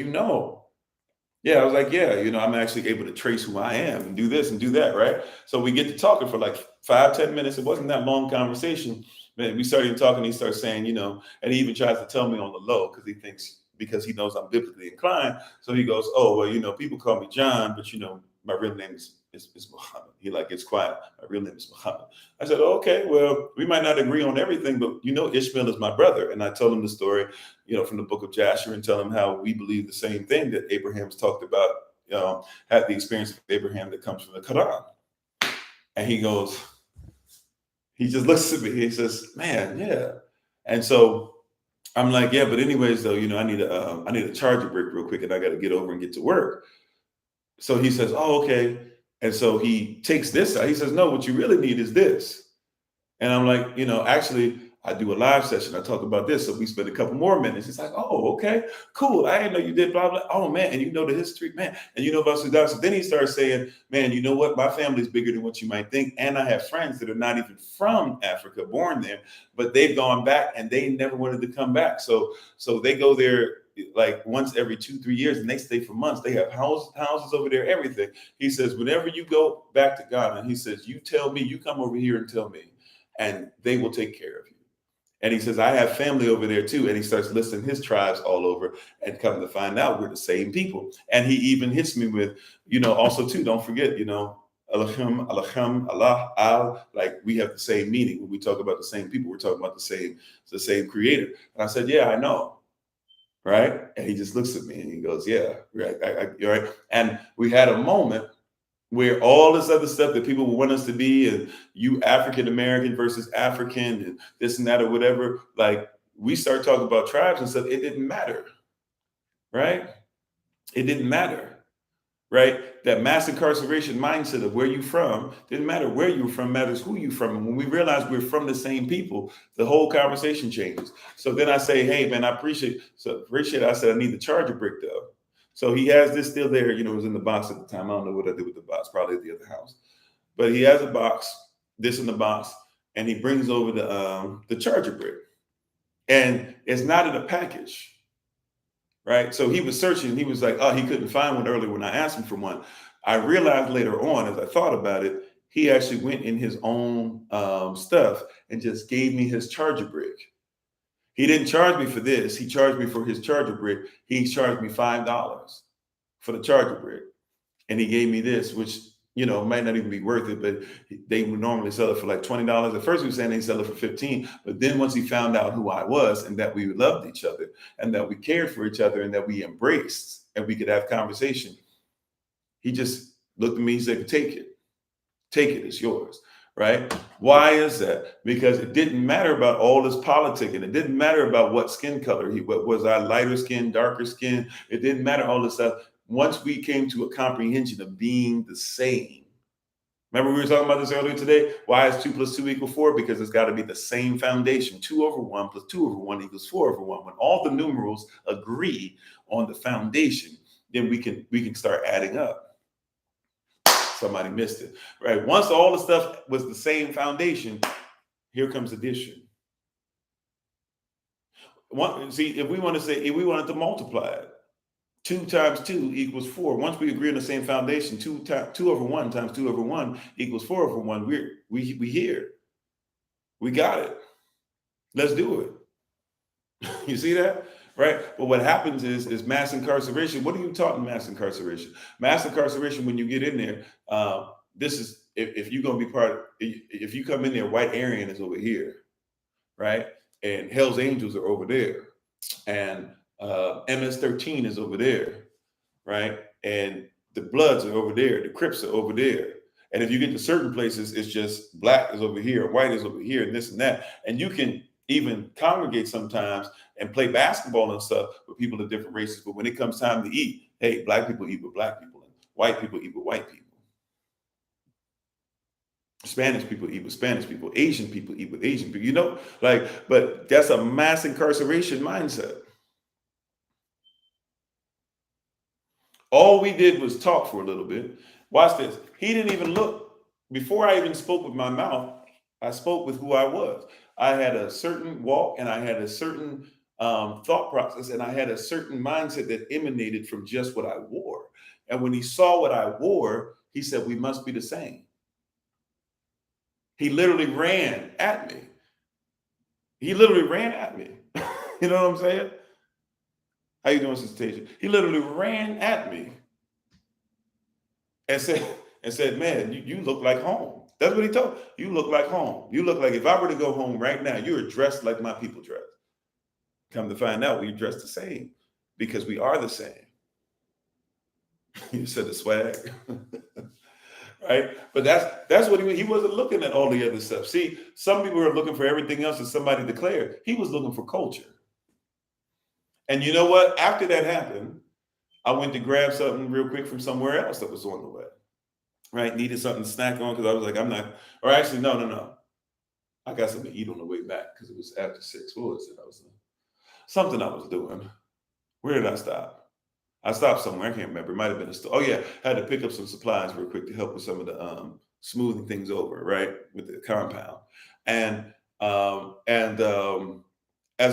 Yeah, I was like, yeah, I'm actually able to trace who I am and do this and do that, right? So we get to talking for like 5-10 minutes. It wasn't that long conversation. Man, we started talking. He starts saying, and he even tries to tell me on the low because he knows I'm biblically inclined. So he goes, oh, well, people call me John, but my real name is Muhammad. He it's quiet. My real name is Muhammad. I said, oh, okay, well, we might not agree on everything, but Ishmael is my brother. And I told him the story, from the book of Joshua, and tell him how we believe the same thing that Abraham's talked about, had the experience of Abraham that comes from the Quran. And he just looks at me. He says, man, yeah. And so I'm like, yeah, but anyways, though, I need a charger brick real quick, and I got to get over and get to work. So he says, oh, okay. And so he takes this out. He says, no, what you really need is this. And I'm like, actually, I do a live session. I talk about this. So we spend a couple more minutes. It's like, oh, okay, cool. I didn't know you did blah, blah. Oh, man. And the history, man. And about Sudan. So then he starts saying, man, you know what? My family's bigger than what you might think. And I have friends that are not even from Africa, born there, but they've gone back and they never wanted to come back. So they go there like once every 2-3 years, and they stay for months. They have houses over there, everything. He says, whenever you go back to Ghana, he says, you tell me, you come over here and tell me, and they will take care of you. And he says, I have family over there too. And he starts listing his tribes all over, and come to find out we're the same people. And he even hits me with, also too, don't forget, Alachim, Alachim, Allah, Al, like we have the same meaning. When we talk about the same people, we're talking about the same creator. And I said, yeah, I know. Right. And he just looks at me and he goes, yeah, right. You're right. And we had a moment where all this other stuff that people want us to be, and you African American versus African and this and that or whatever, like we start talking about tribes and stuff, it didn't matter. Right. It didn't matter. Right? That mass incarceration mindset of where you from didn't matter where you were from, matters who you from. And when we realize we're from the same people, the whole conversation changes. So then I say, hey man, I appreciate it. I said, I need the charger brick though. So he has this still there, it was in the box at the time. I don't know what I did with the box, probably at the other house. But he has a box, this in the box, and he brings over the charger brick. And it's not in a package. Right. So he was searching. He was like, oh, he couldn't find one earlier when I asked him for one. I realized later on, as I thought about it, he actually went in his own stuff and just gave me his charger brick. He didn't charge me for this. He charged me for his charger brick. He charged me $5 for the charger brick. And he gave me this, which, might not even be worth it, but they would normally sell it for like $20. At first he was saying they sell it for $15. But then once he found out who I was and that we loved each other and that we cared for each other and that we embraced and we could have conversation, he just looked at me and said, take it, it's yours. Right? Why is that? Because it didn't matter about all this politicking. It didn't matter about what skin color was I lighter skin, darker skin. It didn't matter all this stuff. Once we came to a comprehension of being the same. Remember we were talking about this earlier today? Why is 2 + 2 = 4? Because it's got to be the same foundation. 2/1 + 2/1 = 4/1. When all the numerals agree on the foundation, then we can start adding up. Somebody missed it, right? Once all the stuff was the same foundation, here comes addition. If we wanted to multiply it, 2 times 2 = 4. Once we agree on the same foundation, 2/1 times 2/1 = 4/1. We here. We got it. Let's do it. You see that? Right? But what happens is mass incarceration. What are you taught in mass incarceration? Mass incarceration, when you get in there, this is if you're gonna be if you come in there, White Aryan is over here, right? And Hell's Angels are over there. And MS-13 is over there, right? And the Bloods are over there. The Crips are over there. And if you get to certain places, it's just black is over here, white is over here, and this and that. And you can even congregate sometimes and play basketball and stuff with people of different races. But when it comes time to eat, hey, black people eat with black people, and white people eat with white people. Spanish people eat with Spanish people. Asian people eat with Asian people. But that's a mass incarceration mindset. All we did was talk for a little bit. Watch this. He didn't even look. Before I even spoke with my mouth, I spoke with who I was. I had a certain walk and I had a certain thought process and I had a certain mindset that emanated from just what I wore. And when he saw what I wore, he said, we must be the same. He literally ran at me. You know what I'm saying? How you doing, Sister Tasia? He literally ran at me and said, man, you look like home. That's what he told me. You look like home. You look like if I were to go home right now, you're dressed like my people dress. Come to find out, we dress the same because we are the same. You said the swag. Right? But that's what he wasn't looking at all the other stuff. See, some people are looking for everything else that somebody declared. He was looking for culture. And you know what? After that happened, I went to grab something real quick from somewhere else that was on the way. Right? Needed something to snack on because I was like, no. I got something to eat on the way back because it was after 6. What was it? Something I was doing. Where did I stop? I stopped somewhere. I can't remember. It might have been a store. Oh yeah, I had to pick up some supplies real quick to help with some of the smoothing things over, right, with the compound. And as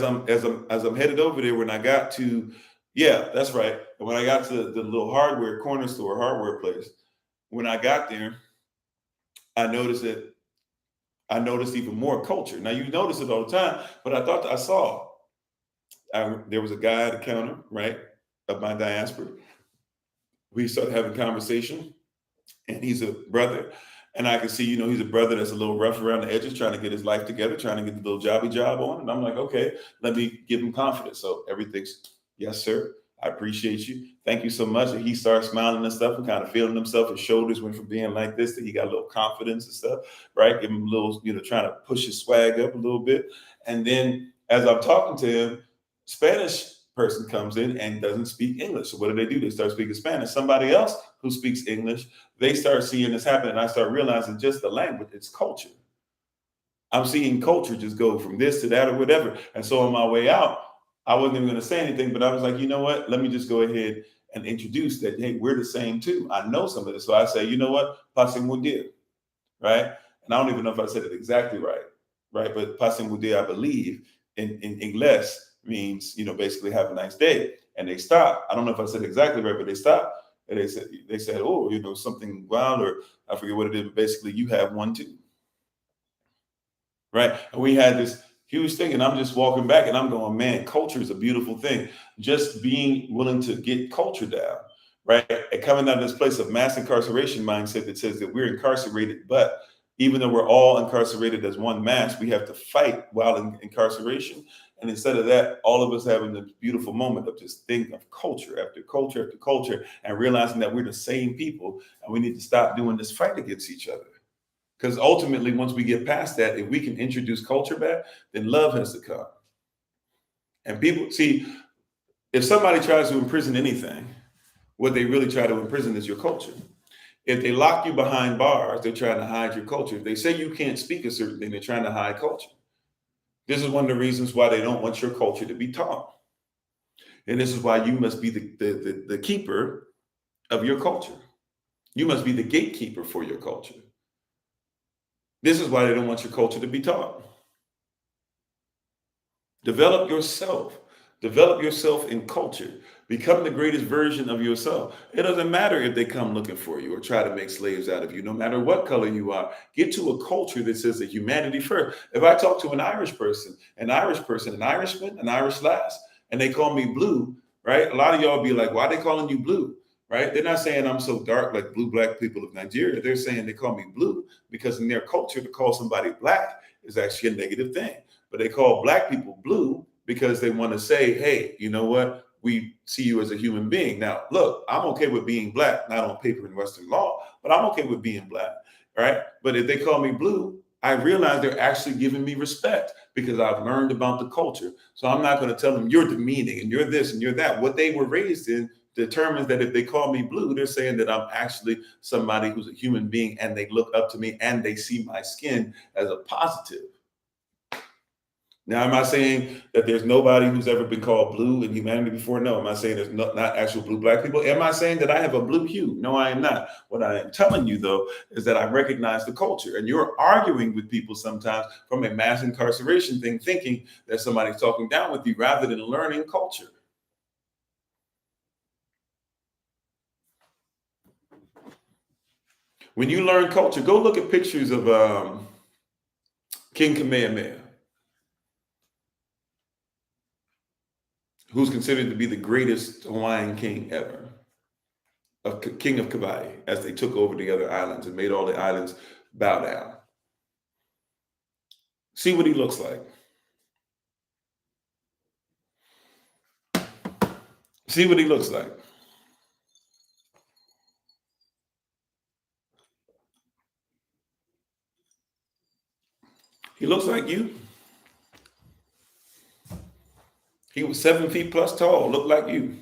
I'm headed over there, when I got to, yeah, that's right. When I got to the little hardware place, when I got there, I noticed even more culture. Now you notice it all the time, but I thought I saw. There was a guy at the counter, right, of my diaspora. We started having conversation, and he's a brother. And I can see, he's a brother that's a little rough around the edges, trying to get his life together, trying to get the little jobby job on. And I'm like, okay, let me give him confidence. So everything's, yes, sir. I appreciate you. Thank you so much. And he starts smiling and stuff and kind of feeling himself. His shoulders went from being like this to he got a little confidence and stuff, right? Give him a little, trying to push his swag up a little bit. And then as I'm talking to him, Spanish person comes in and doesn't speak English. So what do? They start speaking Spanish. Somebody else who speaks English, they start seeing this happen. And I start realizing just the language, it's culture. I'm seeing culture just go from this to that or whatever. And so on my way out, I wasn't even going to say anything, but I was like, you know what? Let me just go ahead and introduce that, hey, we're the same too. I know some of this. So I say, you know what? Passing muy bien, right? And I don't even know if I said it exactly right? But passing muy bien, I believe, in English means, basically have a nice day. And they stop. I don't know if I said it exactly right, but they stop. And they said, oh, something wild, or I forget what it is, but basically you have one too. Right. And we had this huge thing, and I'm just walking back and I'm going, man, culture is a beautiful thing. Just being willing to get culture down, right? And coming out of this place of mass incarceration mindset that says that we're incarcerated, but even though we're all incarcerated as one mass, we have to fight while in incarceration. And instead of that, all of us having this beautiful moment of just thinking of culture after culture after culture and realizing that we're the same people and we need to stop doing this fight against each other. Because ultimately, once we get past that, if we can introduce culture back, then love has to come. And people see, if somebody tries to imprison anything, what they really try to imprison is your culture. If they lock you behind bars, they're trying to hide your culture. If they say you can't speak a certain thing, they're trying to hide culture. This is one of the reasons why they don't want your culture to be taught. And this is why you must be the keeper of your culture. You must be the gatekeeper for your culture. This is why they don't want your culture to be taught. Develop yourself. Develop yourself in culture. Become the greatest version of yourself. It doesn't matter if they come looking for you or try to make slaves out of you, no matter what color you are. Get to a culture that says that humanity first. If I talk to an Irish person, an Irishman, an Irish lass, and they call me blue, right? A lot of y'all be like, why are they calling you blue? Right? They're not saying I'm so dark like blue black people of Nigeria. They're saying they call me blue because in their culture, to call somebody black is actually a negative thing. But they call black people blue because they want to say, hey, you know what? We see you as a human being. Now, look, I'm okay with being black, not on paper in Western law, but I'm okay with being black, right? But if they call me blue, I realize they're actually giving me respect because I've learned about the culture. So I'm not going to tell them you're demeaning and you're this and you're that. What they were raised in determines that if they call me blue, they're saying that I'm actually somebody who's a human being and they look up to me and they see my skin as a positive. Now, am I saying that there's nobody who's ever been called blue in humanity before? No. Am I saying there's not actual blue black people? Am I saying that I have a blue hue? No, I am not. What I am telling you, though, is that I recognize the culture. And you're arguing with people sometimes from a mass incarceration thing, thinking that somebody's talking down with you rather than learning culture. When you learn culture, go look at pictures of King Kamehameha, who's considered to be the greatest Hawaiian king ever, king of Kauai, as they took over the other islands and made all the islands bow down. See what he looks like. See what he looks like. He looks like you. He was 7 feet plus tall, looked like you.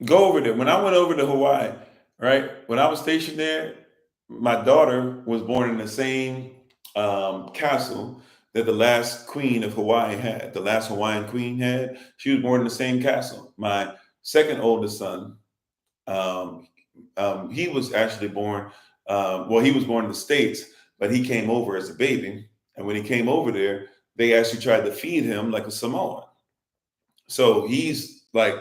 Go over there. When I went over to Hawaii, right? When I was stationed there, my daughter was born in the same castle that the last queen of Hawaii had. The last Hawaiian queen had. She was born in the same castle. My second oldest son, he was actually born. He was born in the States, but he came over as a baby. And when he came over there, they actually tried to feed him like a Samoan. So he's like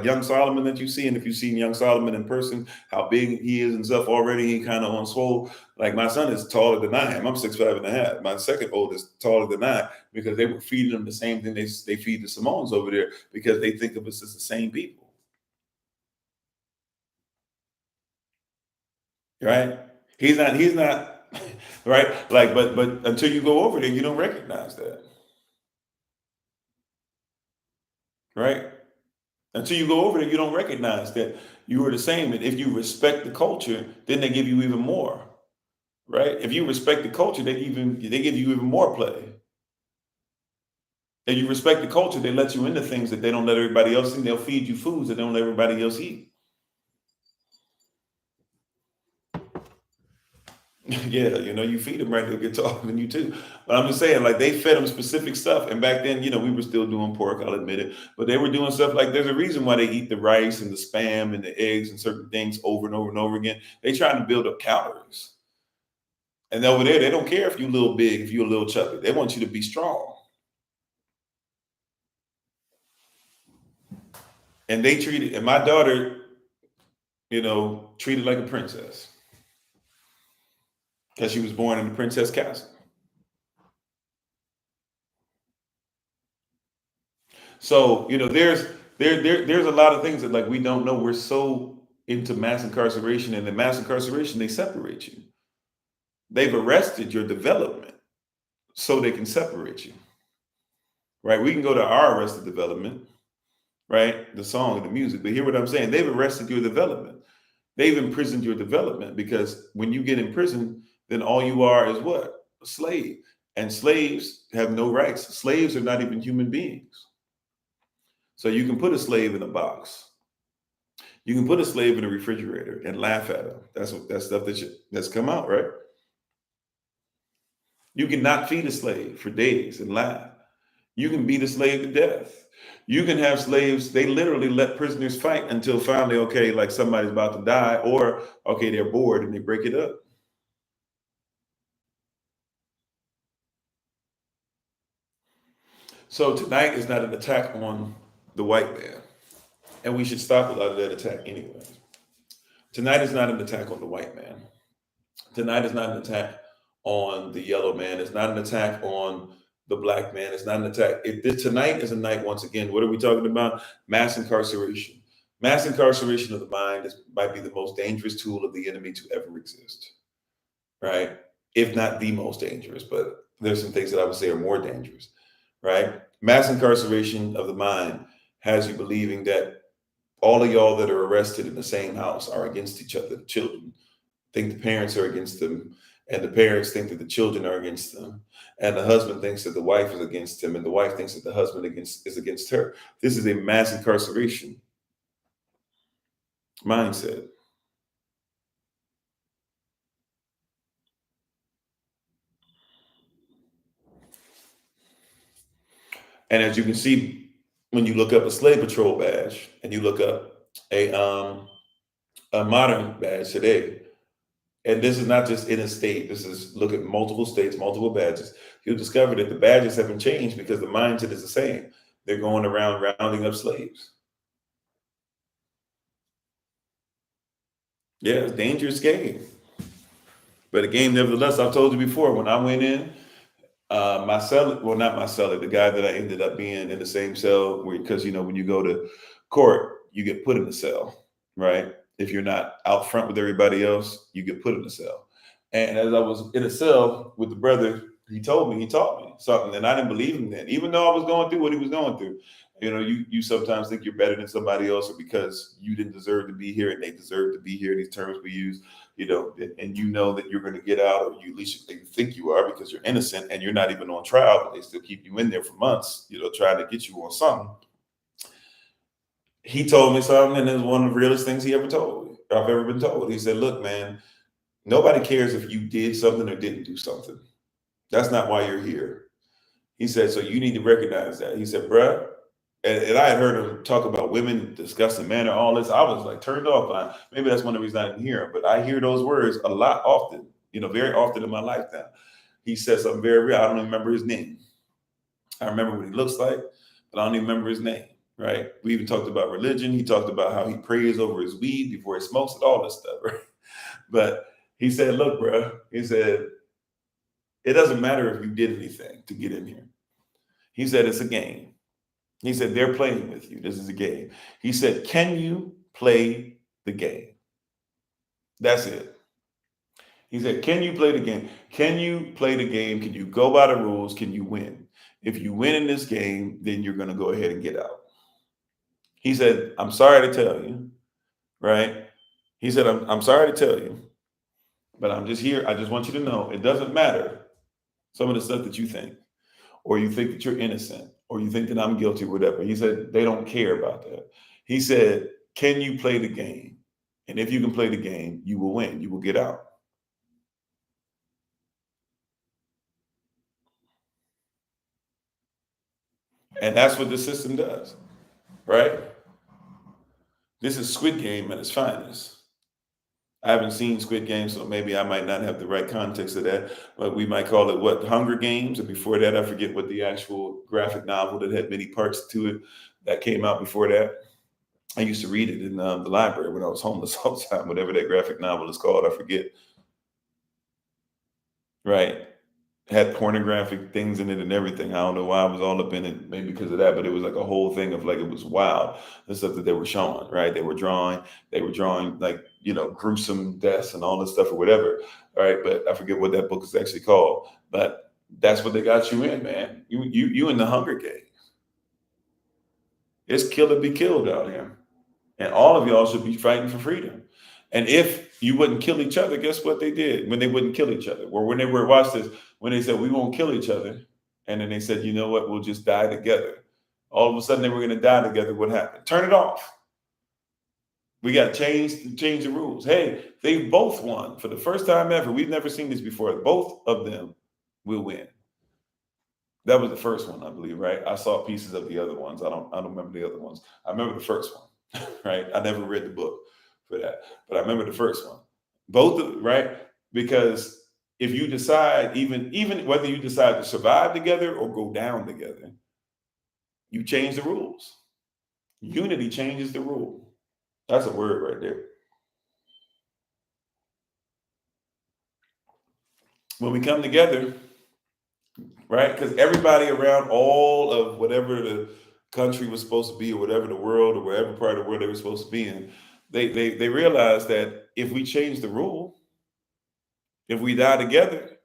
young Solomon that you see. And if you've seen young Solomon in person, how big he is and stuff already, he kind of on swole. Like my son is taller than I am. I'm 6'5.5". My second oldest taller than I, because they were feeding him the same thing they feed the Samoans over there because they think of us as the same people. right? He's not right. Like, but until you go over there, you don't recognize that, right? Until you go over there, you don't recognize that you are the same. And if you respect the culture, then they give you even more, right? If you respect the culture, they give you even more play. If you respect the culture, they let you into things that they don't let everybody else in. They'll feed you foods that they don't let everybody else eat. Yeah, you feed them right, they'll get taller than you too. But I'm just saying, like they fed them specific stuff, and back then, we were still doing pork. I'll admit it, but they were doing stuff like there's a reason why they eat the rice and the spam and the eggs and certain things over and over and over again. They trying to build up calories, and over there, they don't care if you're a little big, if you're a little chubby. They want you to be strong, and and my daughter, treated like a princess because she was born in the princess castle. So there's a lot of things that like we don't know. We're so into mass incarceration, and in mass incarceration they separate you. They've arrested your development so they can separate you. Right? We can go to our arrested development, right? The song and the music, but hear what I'm saying. They've arrested your development. They've imprisoned your development because when you get in prison, then all you are is what? A slave. And slaves have no rights. Slaves are not even human beings. So you can put a slave in a box. You can put a slave in a refrigerator and laugh at him. That's stuff that's come out, right? You cannot feed a slave for days and laugh. You can beat a slave to death. You can have slaves, they literally let prisoners fight until finally, okay, like somebody's about to die, or okay, they're bored and they break it up. So tonight is not an attack on the white man. And we should stop a lot of that attack anyway. Tonight is not an attack on the white man. Tonight is not an attack on the yellow man. It's not an attack on the black man. It's not an attack. Tonight is a night, once again, what are we talking about? Mass incarceration. Mass incarceration of the mind might be the most dangerous tool of the enemy to ever exist, right? If not the most dangerous, but there's some things that I would say are more dangerous, right? Mass incarceration of the mind has you believing that all of y'all that are arrested in the same house are against each other. The children think the parents are against them, and the parents think that the children are against them, and the husband thinks that the wife is against him, and the wife thinks that the husband is against her. This is a mass incarceration mindset. And as you can see, when you look up a slave patrol badge and you look up a modern badge today, and this is not just in a state, this is look at multiple states, multiple badges, you'll discover that the badges haven't changed because the mindset is the same. They're going around rounding up slaves. Yeah, it's a dangerous game. But a game, nevertheless, I've told you before, when I went in, my cellar, well, not my cellar, the guy that I ended up being in the same cell, because, when you go to court, you get put in the cell, right? If you're not out front with everybody else, you get put in the cell. And as I was in a cell with the brother, he taught me something, and I didn't believe him then, even though I was going through what he was going through. You sometimes think you're better than somebody else, or because you didn't deserve to be here and they deserve to be here. These terms we use, and you know that you're going to get out, or you at least you think you are because you're innocent and you're not even on trial, but they still keep you in there for months, trying to get you on something. He told me something, and it was one of the realest things he ever told me, I've ever been told. He said, "Look, man, nobody cares if you did something or didn't do something. That's not why you're here." He said, "So you need to recognize that." He said, "Bruh," and I had heard him talk about women, disgusting manner, all this. I was like turned off by him. Maybe that's one of the reasons I didn't hear him, but I hear those words a lot often, very often in my life now. He said something very real. I don't even remember his name. I remember what he looks like, but I don't even remember his name, right? We even talked about religion. He talked about how he prays over his weed before he smokes it, all this stuff, right? But he said, "Look, bro," he said, "it doesn't matter if you did anything to get in here." He said, "It's a game." He said, "They're playing with you. This is a game." He said, "Can you play the game?" That's it. He said, can you play the game? Can you play the game? Can you go by the rules? Can you win? If you win in this game, then you're going to go ahead and get out. He said, I'm sorry to tell you, right? He said, I'm sorry to tell you, but I'm just here. I just want you to know it doesn't matter some of the stuff that you think, or you think that you're innocent, or you think that I'm guilty, or whatever. He said, they don't care about that. He said, can you play the game? And if you can play the game, you will win. You will get out. And that's what the system does, right? This is Squid Game at its finest. I haven't seen Squid Game, so maybe I might not have the right context of that. But we might call it what, Hunger Games, and before that, I forget what the actual graphic novel that had many parts to it that came out before that. I used to read it in the library when I was homeless all the time. Whatever that graphic novel is called, I forget. Right? Had pornographic things in it and everything. I don't know why I was all up in it, maybe because of that, but it was like a whole thing of like it was wild, the stuff that they were showing, right? They were drawing like, gruesome deaths and all this stuff or whatever. All right. But I forget what that book is actually called. But that's what they got you in, man. You in the Hunger Games. It's kill or be killed out here. And all of y'all should be fighting for freedom. And if you wouldn't kill each other, guess what they did when they wouldn't kill each other? Or when they were, watch this, when they said, we won't kill each other. And then they said, you know what, we'll just die together. All of a sudden they were going to die together. What happened? Turn it off. We got to change the rules. Hey, they both won for the first time ever. We've never seen this before. Both of them will win. That was the first one, I believe, right? I saw pieces of the other ones. I don't remember the other ones. I remember the first one, right? I never read the book for that, but I remember the first one. Both of right? Because if you decide, even whether you decide to survive together or go down together, you change the rules. Unity changes the rule. That's a word right there. When we come together, right? Because everybody around all of whatever the country was supposed to be, or whatever the world, or wherever part of the world they were supposed to be in, they realized that if we change the rule, if we die together,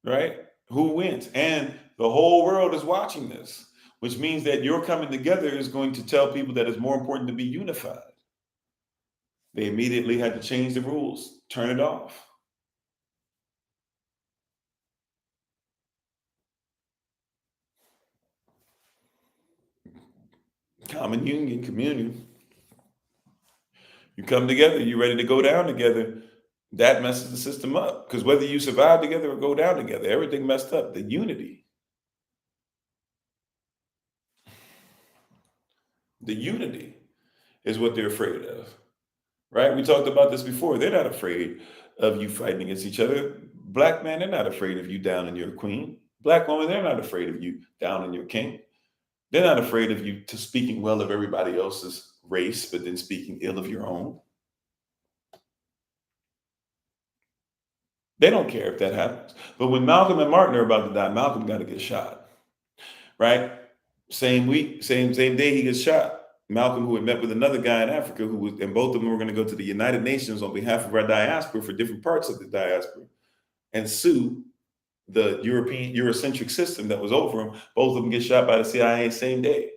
right? Who wins? And the whole world is watching this, which means that your coming together is going to tell people that it's more important to be unified. They immediately had to change the rules, turn it off. Common union, communion. You come together, you're ready to go down together. That messes the system up. Because whether you survive together or go down together, everything messed up. The unity. The unity is what they're afraid of. Right? We talked about this before. They're not afraid of you fighting against each other. Black man, they're not afraid of you down in your queen. Black woman, they're not afraid of you down in your king. They're not afraid of you to speaking well of everybody else's race, but then speaking ill of your own. They don't care if that happens. But when Malcolm and Martin are about to die, Malcolm got to get shot. Right? Same week, same day he gets shot. Malcolm, who had met with another guy in Africa, and both of them were going to go to the United Nations on behalf of our diaspora for different parts of the diaspora and sue the European Eurocentric system that was over them. Both of them get shot by the CIA same day.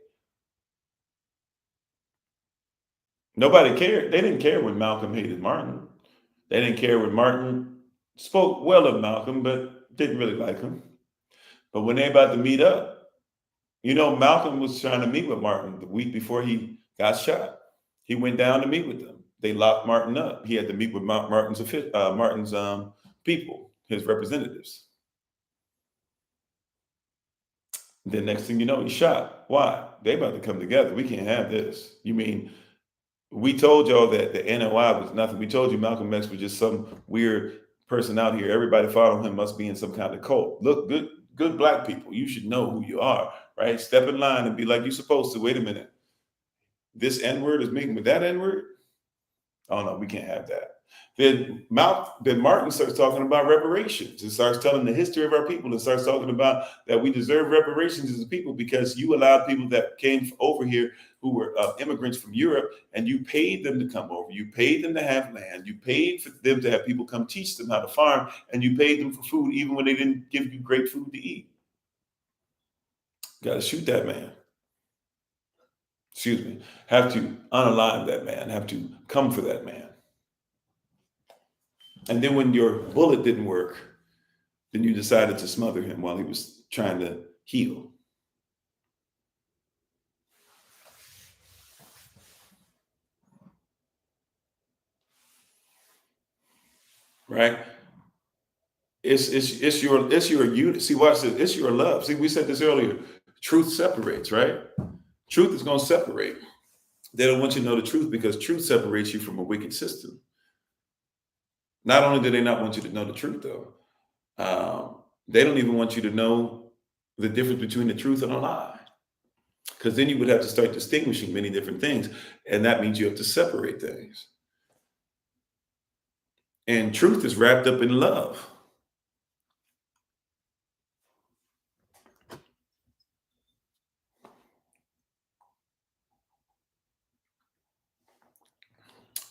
Nobody cared. They didn't care when Malcolm hated Martin. They didn't care when Martin spoke well of Malcolm, but didn't really like him. But when they about to meet up, Malcolm was trying to meet with Martin the week before he got shot. He went down to meet with them. They locked Martin up. He had to meet with Martin's people, his representatives. Then next thing you know, he's shot. Why? They about to come together. We can't have this. You mean we told y'all that the NOI was nothing. We told you Malcolm X was just some weird person out here. Everybody following him must be in some kind of cult. Look, good black people, you should know who you are, right? Step in line and be like you're supposed to. Wait a minute. This N-word is meeting with that N-word? Oh no, we can't have that. Then Martin starts talking about reparations. It starts telling the history of our people. It starts talking about that we deserve reparations as a people because you allowed people that came over here who were immigrants from Europe, and you paid them to come over. You paid them to have land. You paid for them to have people come teach them how to farm, and you paid them for food even when they didn't give you great food to eat. Got to shoot that man. Excuse me. Have to unalive that man. Have to come for that man. And then when your bullet didn't work, then you decided to smother him while he was trying to heal. Right? It's your unit. See, watch this. It's your love. See, we said this earlier. Truth separates, right? Truth is going to separate. They don't want you to know the truth because truth separates you from a wicked system. Not only do they not want you to know the truth, though, they don't even want you to know the difference between the truth and a lie. Because then you would have to start distinguishing many different things. And that means you have to separate things. And truth is wrapped up in love.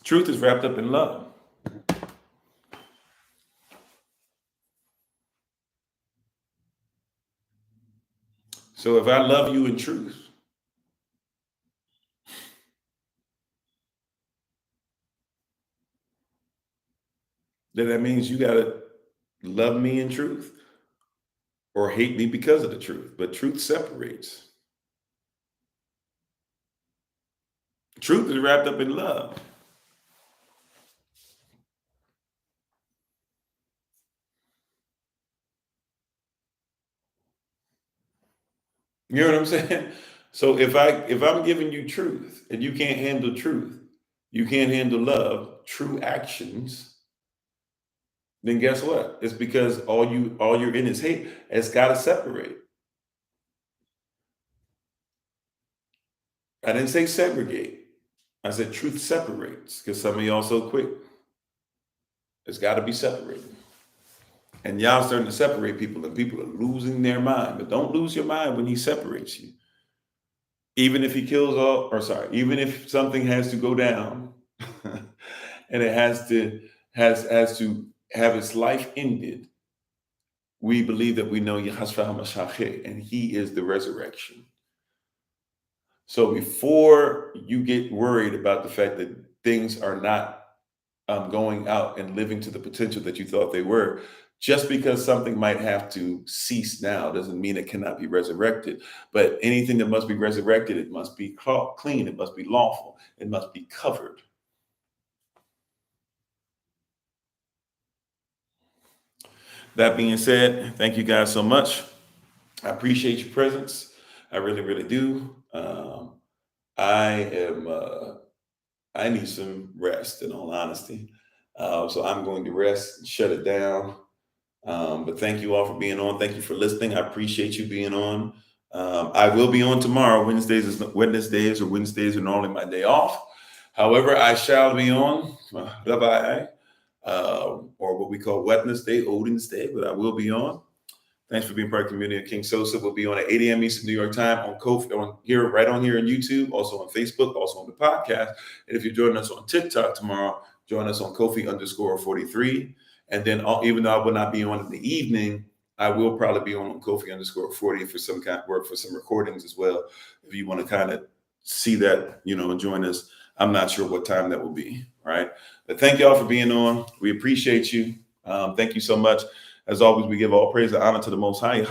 Truth is wrapped up in love. So if I love you in truth, then that means you got to love me in truth or hate me because of the truth. But truth separates. Truth is wrapped up in love. You know what I'm saying? So if I'm giving you truth and you can't handle truth, you can't handle love, true actions, then guess what? It's because all you're in is hate. It's got to separate. I didn't say segregate. I said truth separates because some of y'all so quick. It's got to be separated. And y'all starting to separate people, and people are losing their mind. But don't lose your mind when he separates you. Even if he kills all, or sorry, even if something has to go down, and it has to have its life ended, we believe that we know Yahashua HaMashiach, and he is the resurrection. So before you get worried about the fact that things are not going out and living to the potential that you thought they were, just because something might have to cease now doesn't mean it cannot be resurrected. But anything that must be resurrected, it must be clean, it must be lawful, it must be covered. That being said, thank you guys so much. I appreciate your presence. I really, really do. I need some rest, in all honesty. So I'm going to rest and shut it down. But thank you all for being on. Thank you for listening. I appreciate you being on. I will be on tomorrow. Wednesdays are normally my day off. However, I shall be on or what we call Wednesday, Wednesday, but I will be on. Thanks for being part of the community. King Sosa will be on at 8 a.m. Eastern New York time on Kofi, right on here on YouTube, also on Facebook, also on the podcast. And if you're joining us on TikTok tomorrow, join us on Kofi_43. And then even though I will not be on in the evening, I will probably be on Kofi_40 for some kind of work, for some recordings as well. If you want to kind of see that, and join us, I'm not sure what time that will be. Right. But thank y'all for being on. We appreciate you. Thank you so much. As always, we give all praise and honor to the Most High.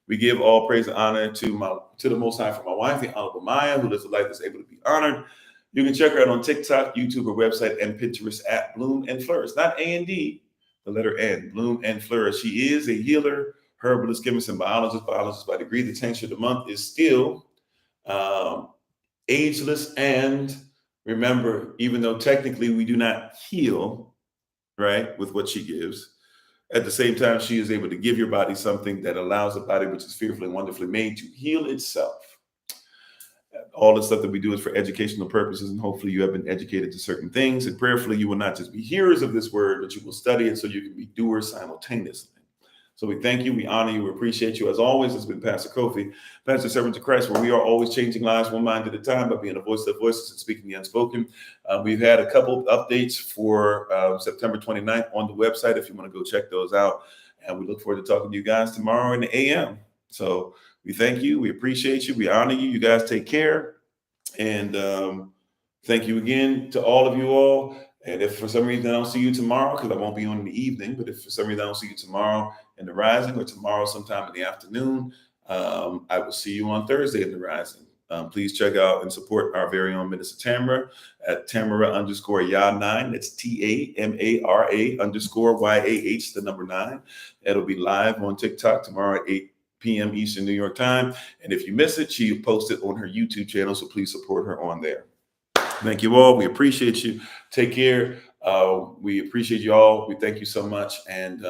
We give all praise and honor to the Most High for my wife, the Honorable Maya, who lives a life that's able to be honored. You can check her out on TikTok, YouTube, her website, and Pinterest at Bloom and Flourish. Not A&D, the letter N, Bloom and Flourish. She is a healer, herbalist, chemist, and biologist by degree. The tincture of the month is still ageless. And remember, even though technically we do not heal, right, with what she gives, at the same time, she is able to give your body something that allows the body, which is fearfully and wonderfully made, to heal itself. All the stuff that we do is for educational purposes, and hopefully you have been educated to certain things. And prayerfully, you will not just be hearers of this word, but you will study it so you can be doers simultaneously. So we thank you, we honor you, we appreciate you. As always, it's been Pastor Kofi, Pastor Servant to Christ, where we are always changing lives one mind at a time by being a voice of voices and speaking the unspoken. We've had a couple of updates for September 29th on the website if you want to go check those out. And we look forward to talking to you guys tomorrow in the AM. So we thank you, we appreciate you, we honor you. You guys take care. And thank you again to all of you all. And if for some reason I don't see you tomorrow, because I won't be on in the evening, but if for some reason I don't see you tomorrow in the Rising or tomorrow sometime in the afternoon, I will see you on Thursday in the Rising. Please check out and support our very own Minister Tamara at Tamara_Yah9. That's TAMARA_YAH, the number 9. It'll be live on TikTok tomorrow at 8 p.m. Eastern New York time. And if you miss it, she'll post it on her YouTube channel. So please support her on there. Thank you all. We appreciate you. Take care. We appreciate you all. We thank you so much. And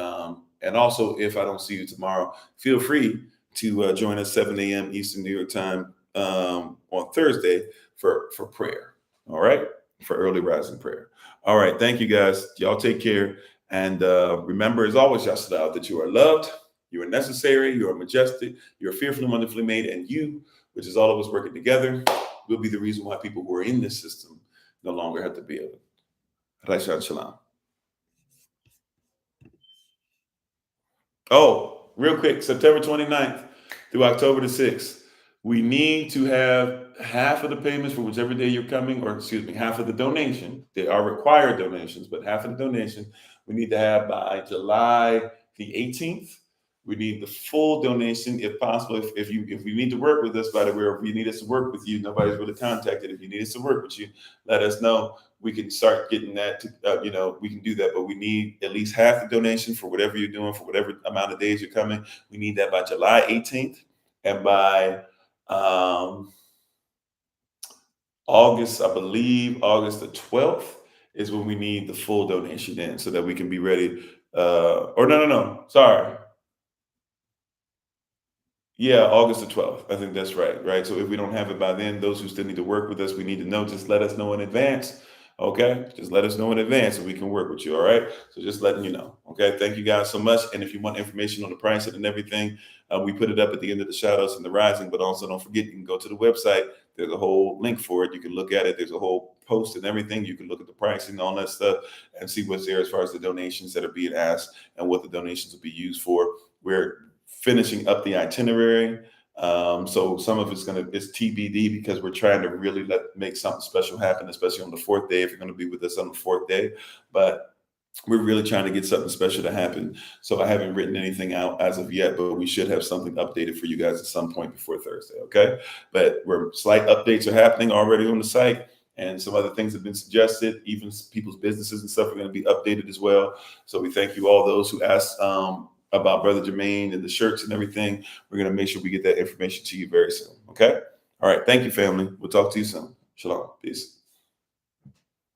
also, if I don't see you tomorrow, feel free to join us 7 a.m. Eastern New York time on Thursday for prayer. All right. For early rising prayer. All right. Thank you guys. Y'all take care. And remember, as always, Yashadal, that you are loved, you are necessary, you are majestic, you are fearfully and wonderfully made, and you, which is all of us working together, will be the reason why people who are in this system no longer have to be able. Rashan Shalom. Oh, real quick, September 29th through October the 6th, we need to have half of the payments for whichever day you're coming, or excuse me, half of the donation. They are required donations, but half of the donation we need to have by July the 18th. We need the full donation if possible. If we need to work with us, by the way, or if you need us to work with you, nobody's really contacted. If you need us to work with you, let us know. We can start getting that. We can do that, but we need at least half the donation for whatever you're doing, for whatever amount of days you're coming. We need that by July 18th, and by August, I believe August the 12th is when we need the full donation in, so that we can be ready. No, sorry. Yeah, August the 12th. I think that's right. Right. So if we don't have it by then, those who still need to work with us, we need to know. Just let us know in advance. Okay. Just let us know in advance so we can work with you. All right. So just letting you know. Okay. Thank you guys so much. And if you want information on the pricing and everything, we put it up at the end of the shadows and the rising. But also don't forget, you can go to the website. There's a whole link for it. You can look at it. There's a whole post and everything. You can look at the pricing and all that stuff and see what's there as far as the donations that are being asked and what the donations will be used for. We're finishing up the itinerary. So some of it's TBD, because we're trying to really make something special happen, especially on the 4th day, if you're going to be with us on the 4th day. But we're really trying to get something special to happen. So I haven't written anything out as of yet, but we should have something updated for you guys at some point before Thursday. Okay. But slight updates are happening already on the site, and some other things have been suggested. Even people's businesses and stuff are going to be updated as well. So we thank you all those who asked about Brother Jermaine and the shirts and everything. We're going to make sure we get that information to you very soon. Okay. All right. Thank you, family. We'll talk to you soon. Shalom. Peace.